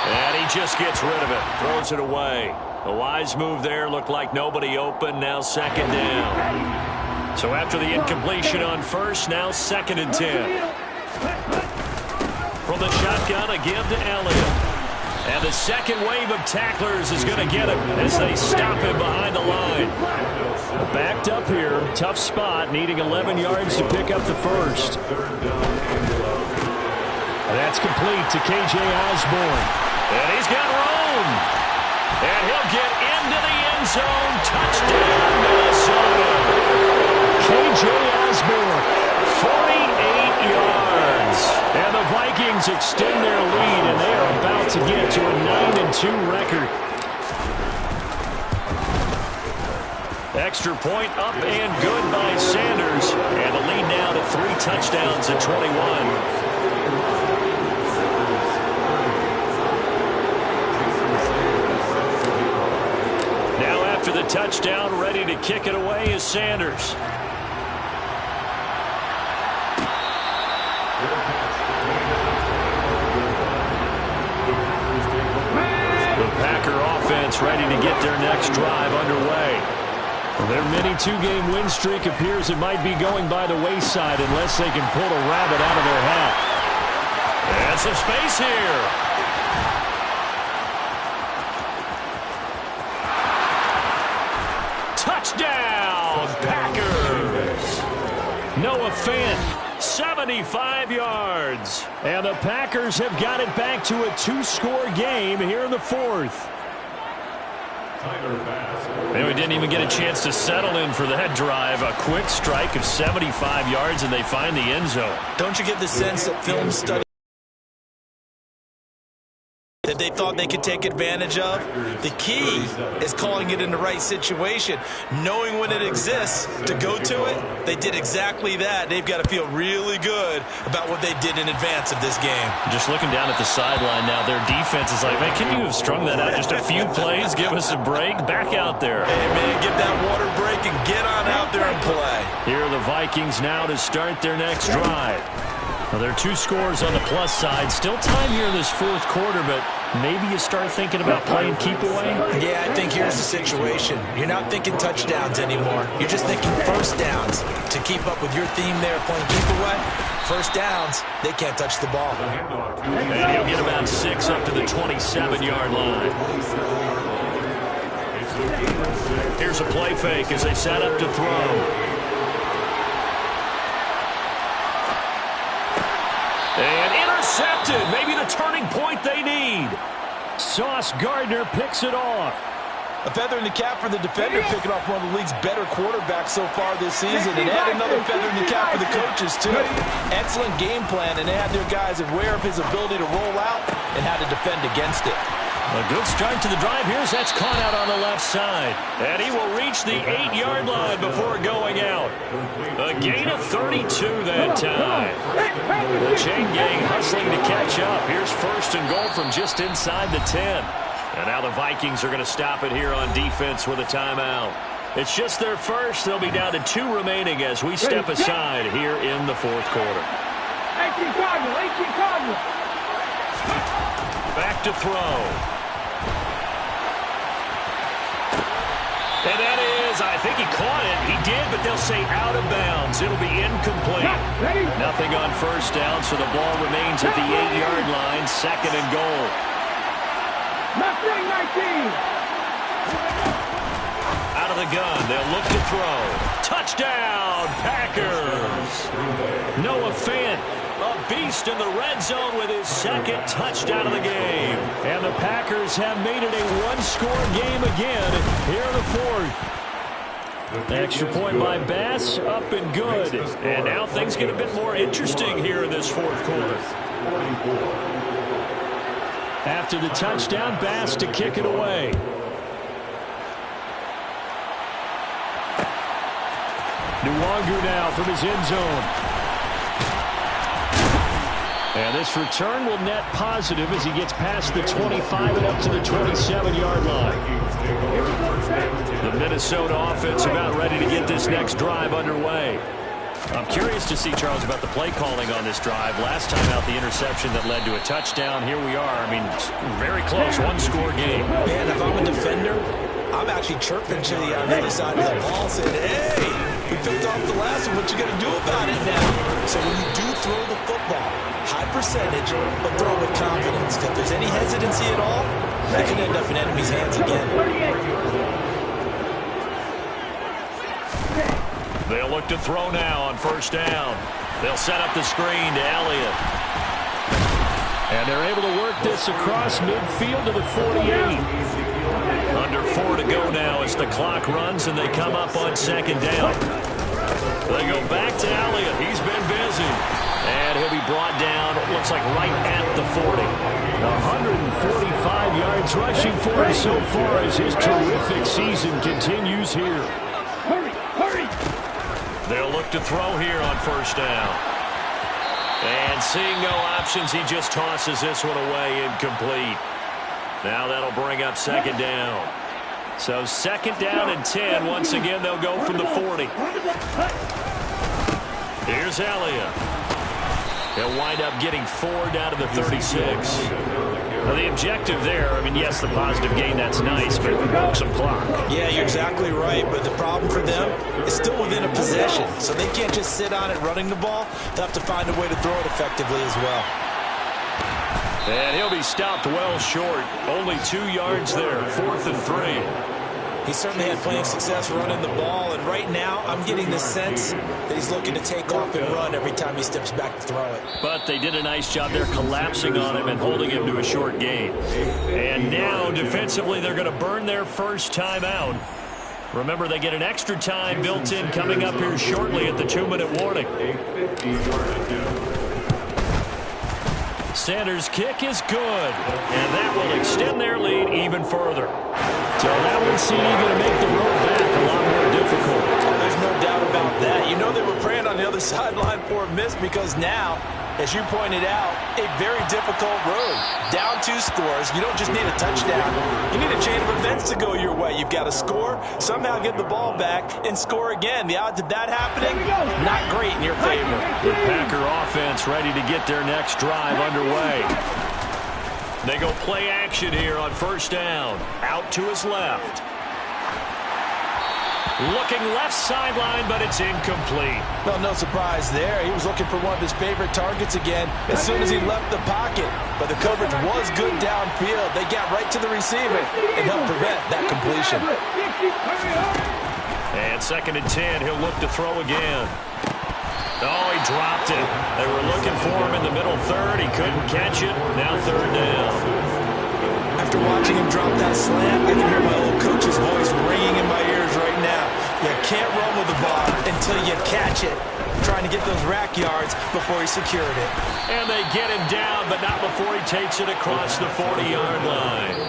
And he just gets rid of it. Throws it away. A wise move there. Looked like nobody open. Now second down. So after the incompletion on first, now 2nd and 10. From the shotgun, a give to Elliott. And the second wave of tacklers is going to get him as they stop him behind the line. Backed up here. Tough spot. Needing 11 yards to pick up the first. That's complete to K.J. Osborne. And he's got room. And he'll get into the end zone. Touchdown, Minnesota. K.J. Osborne, 48 yards. And the Vikings extend their lead, and they are about to get to a 9-2 record. Extra point up and good by Sanders. And the lead now to 3 touchdowns at 21. After the touchdown, ready to kick it away is Sanders. The Packer offense ready to get their next drive underway. Their mini 2-game win streak appears it might be going by the wayside unless they can pull a rabbit out of their hat. And some space here. Touchdown, Packers! Noah Fant, 75 yards. And the Packers have got it back to a 2-score game here in the 4th. And we didn't even get a chance to settle in for that drive. A quick strike of 75 yards, and they find the end zone. Don't you get the sense that film study that they thought they could take advantage of? The key is calling it in the right situation, knowing when it exists to go to it. They did exactly that. They've got to feel really good about what they did in advance of this game. Just looking down at the sideline now, their defense is like, man, can you have strung that out just a few plays? Give us a break. Back out there. Hey, man, get that water break and get on out there and play. Here are the Vikings now to start their next drive. Well, there are 2 scores on the plus side. Still time here in this 4th quarter, but maybe you start thinking about playing keep away? Yeah, I think here's the situation. You're not thinking touchdowns anymore. You're just thinking first downs. To keep up with your theme there, playing keep away, first downs, they can't touch the ball. And he'll get about 6 up to the 27-yard line. Here's a play fake as they set up to throw. And intercepted. Maybe the turning point they need. Sauce Gardner picks it off. A feather in the cap for the defender, picking off one of the league's better quarterbacks so far this season. And add another feather in the cap for the coaches, too. Excellent game plan, and they had their guys aware of his ability to roll out and how to defend against it. A good start to the drive. Here's that's caught out on the left side. And he will reach the 8-yard line before going out. A gain of 32 that time. The chain gang hustling to catch up. Here's 1st and goal from just inside the 10. And now the Vikings are going to stop it here on defense with a timeout. It's just their first. They'll be down to 2 remaining as we step aside here in the 4th quarter. 18 Cardinal. Back to throw. And that is, I think he caught it. He did, but they'll say out of bounds. It'll be incomplete. Nothing on first down, so the ball remains at the 8-yard line. 2nd and goal. Mustang 19. Out of the gun, they'll look to throw. Touchdown, Packers. Noah Fant, a beast in the red zone with his second touchdown of the game. And the Packers have made it a one-score game again here in the fourth. Extra point by Bass, up and good. And now things get a bit more interesting here in this fourth quarter. After the touchdown, Bass to kick it away. Nwangu now from his end zone. And this return will net positive as he gets past the 25 and up to the 27-yard line. The Minnesota offense about ready to get this next drive underway. I'm curious to see, Charles, about the play calling on this drive. Last time out, the interception that led to a touchdown. Here we are. I mean, very close, one-score game. Man, if I'm a defender, I'm actually chirping to you on the other side of the ball saying, hey, we picked off the last one. What you going to do about it now? So when you do throw the football, high percentage, but throw with confidence. If there's any hesitancy at all, it can end up in enemy's hands again. They'll look to throw now on first down. They'll set up the screen to Elliott. And they're able to work this across midfield to the 48. Under 4 to go now as the clock runs and they come up on second down. They go back to Elliott. He's been busy. And he'll be brought down, it looks like right at the 40. 145 yards rushing for him so far as his terrific season continues here. They'll look to throw here on first down. And seeing no options, he just tosses this one away incomplete. Now that'll bring up second down. So second down and 10. Once again, they'll go from the 40. Here's Elliott. He'll wind up getting 4 down to the 36. Now the objective there, I mean, yes, the positive gain, that's nice, but walk some clock. Yeah, you're exactly right, but the problem for them is still within a possession, so they can't just sit on it running the ball. They'll have to find a way to throw it effectively as well. And he'll be stopped well short. Only 2 yards there, 4th and 3. He certainly had plenty of success running the ball, and right now I'm getting the sense that he's looking to take off and run every time he steps back to throw it. But they did a nice job there collapsing on him and holding him to a short gain. And now defensively they're going to burn their first time out. Remember, they get an extra time built in coming up here shortly at the 2-minute warning. Sanders' kick is good, and that will extend their lead even further. So that will seem going to make the road back a lot more difficult. There's no doubt about that. You know they were praying on the other sideline for a miss because now, as you pointed out, a very difficult road. Down 2 scores. You don't just need a touchdown. You need a chain of events to go your way. You've got to score, somehow get the ball back, and score again. The odds of that happening, not great in your favor. The Packer offense ready to get their next drive underway. They go play action here on first down. Out to his left. Looking left sideline, but it's incomplete. Well, no surprise there. He was looking for one of his favorite targets again as soon as he left the pocket. But the coverage was good downfield. They got right to the receiver and helped prevent that completion. And second and 10, he'll look to throw again. Oh, he dropped it. They were looking for him in the middle third. He couldn't catch it. Now third down. After watching him drop that slant, I can hear my old coach's voice ringing in my ears right now. You can't run with the ball until you catch it. Trying to get those rack yards before he secured it. And they get him down, but not before he takes it across the 40-yard line.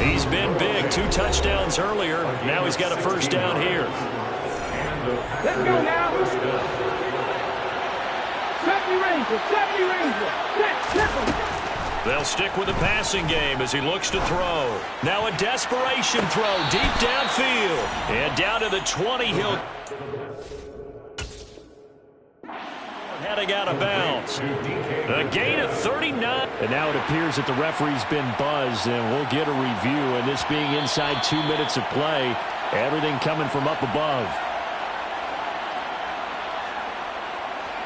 He's been big. 2 touchdowns earlier. Now he's got a first down here. Let's go now. Safety Ranger. They'll stick with the passing game as he looks to throw. Now a desperation throw deep downfield. And down to the 20, he'll... Heading out of bounds. A gain of 39. And now it appears that the referee's been buzzed, and we'll get a review. And this being inside 2 minutes of play, everything coming from up above.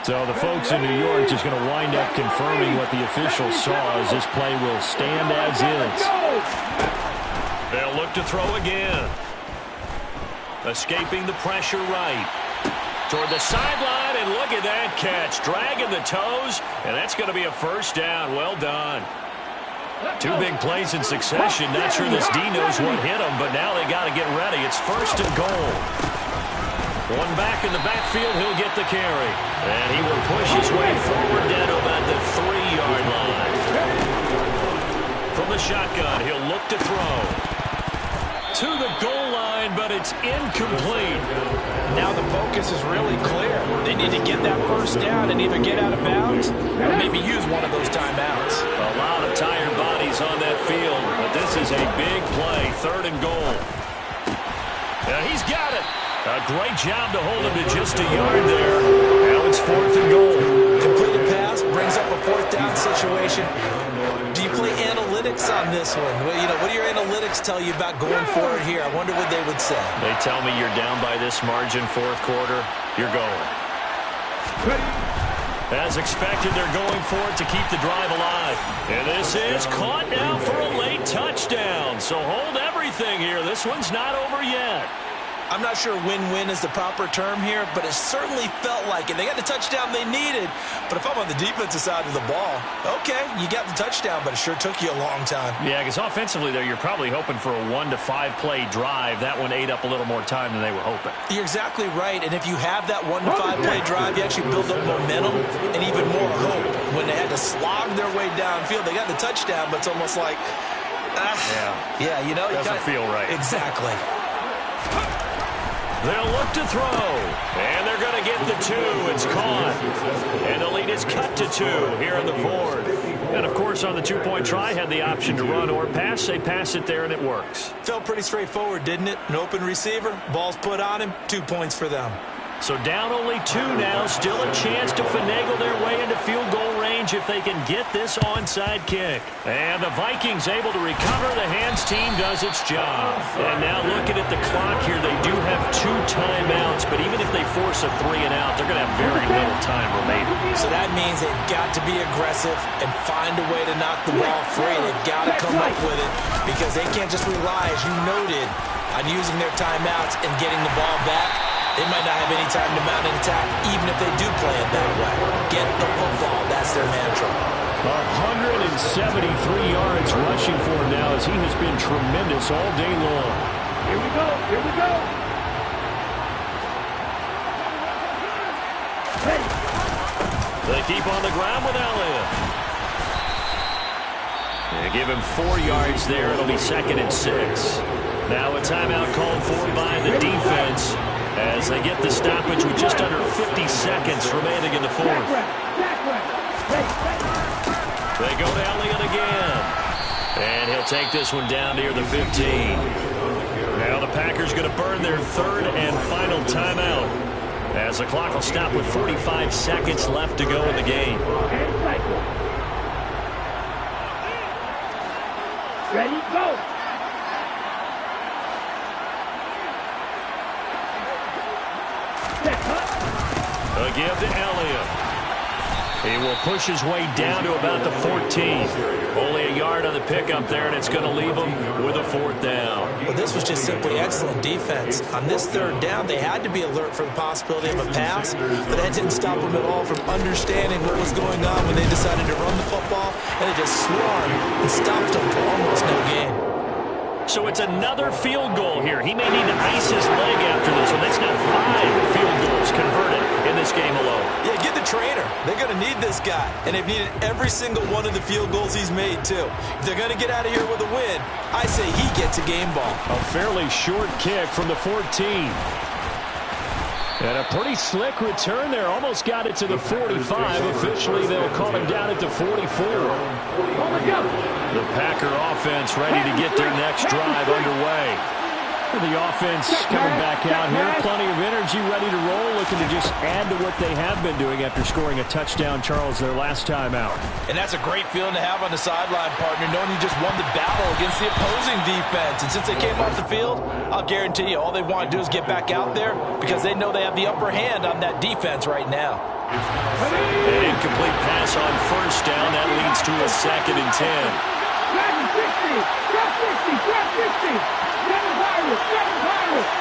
So the folks in New York just going to wind up confirming what the officials saw as this play will stand as is. They'll look to throw again. Escaping the pressure right. Toward the sideline, and look at that catch. Dragging the toes, and that's going to be a first down. Well done. Two big plays in succession. Not sure this D knows what hit him, but now they got to get ready. It's first and goal. One back in the backfield, he'll get the carry. And he will push his way forward down to about the 3-yard line. From the shotgun, he'll look to throw. To the goal line, but it's incomplete. Now the focus is really clear. They need to get that first down and either get out of bounds or maybe use one of those timeouts. A lot of tired bodies on that field, but this is a big play, 3rd and goal. He's got it. A great job to hold him to just a yard there. Now it's 4th and goal. Completed pass brings up a 4th down situation. Do you play analytics on this one? Well, what do your analytics tell you about going forward here? I wonder what they would say. They tell me you're down by this margin, 4th quarter, you're going. As expected, they're going for it to keep the drive alive. And this is caught now for a late touchdown. So hold everything here. This one's not over yet. I'm not sure win-win is the proper term here, but it certainly felt like it. They got the touchdown they needed, but if I'm on the defensive side of the ball, okay, you got the touchdown, but it sure took you a long time. Yeah, because offensively, though, you're probably hoping for a 1 to 5 play drive. That one ate up a little more time than they were hoping. You're exactly right, and if you have that 1 to 5 play drive, you actually build up momentum and even more hope. When they had to slog their way downfield, they got the touchdown, but it's almost like, doesn't feel right. Exactly. They'll look to throw, and they're going to get the 2. It's caught, and the lead is cut to 2 here in the 4th. And, of course, on the 2-point try, had the option to run or pass. They pass it there, and it works. Felt pretty straightforward, didn't it? An open receiver, ball's put on him, 2 points for them. So down only 2 now, still a chance to finagle their way into field goal range if they can get this onside kick. And the Vikings able to recover. The hands team does its job. And now looking at the clock here, they do have 2 timeouts, but even if they force a 3 and out, they're going to have very little time remaining. So that means they've got to be aggressive and find a way to knock the ball free. They've got to come up with it because they can't just rely, as you noted, on using their timeouts and getting the ball back. They might not have any time to mount an attack, even if they do play it that way. Get the football. That's their mantra. 173 yards rushing for him now as he has been tremendous all day long. Here we go. Here we go. Hey. They keep on the ground with Elliott. They give him 4 yards there. It'll be 2nd and 6. Now a timeout called for by the defense as they get the stoppage with just under 50 seconds remaining in the 4th. They go to Elliott again. And he'll take this one down near the 15. Now the Packers going to burn their 3rd and final timeout as the clock will stop with 45 seconds left to go in the game. Ready, go. A give to Elliott. He will push his way down to about the 14. Only a yard on the pickup there, and it's going to leave him with a 4th down. Well, this was just simply excellent defense. On this 3rd down, they had to be alert for the possibility of a pass, but that didn't stop them at all from understanding what was going on when they decided to run the football, and they just swarmed and stopped them for almost no gain. So it's another field goal here. He may need to ice his leg after this one. That's now 5 field goals converted in this game alone. Yeah, get the trainer. They're going to need this guy, and they've needed every single one of the field goals he's made, too. If they're going to get out of here with a win, I say he gets a game ball. A fairly short kick from the 14. And a pretty slick return there. Almost got it to the 45. Officially, they'll call him down at the 44. The Packer offense ready to get their next drive underway. The offense coming back out here. Plenty of energy, ready to roll, looking to just add to what they have been doing after scoring a touchdown, Charles, their last time out. And that's a great feeling to have on the sideline, partner, knowing you just won the battle against the opposing defense. And since they came off the field, I'll guarantee you all they want to do is get back out there because they know they have the upper hand on that defense right now. An incomplete pass on 1st down. That leads to a 2nd and 10. Madden 60. Drop 60. Drop 60. Seven Pirates. Seven Pirates.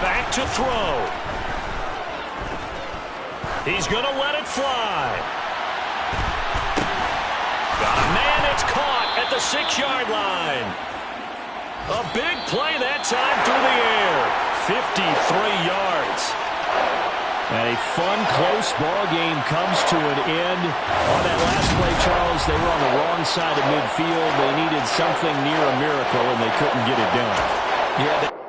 Back to throw. He's going to let it fly. Got a man. It's caught at the 6-yard line. A big play that time through the air. 53 yards. And a fun, close ball game comes to an end. On that last play, Charles, they were on the wrong side of midfield. They needed something near a miracle, and they couldn't get it done. Yeah,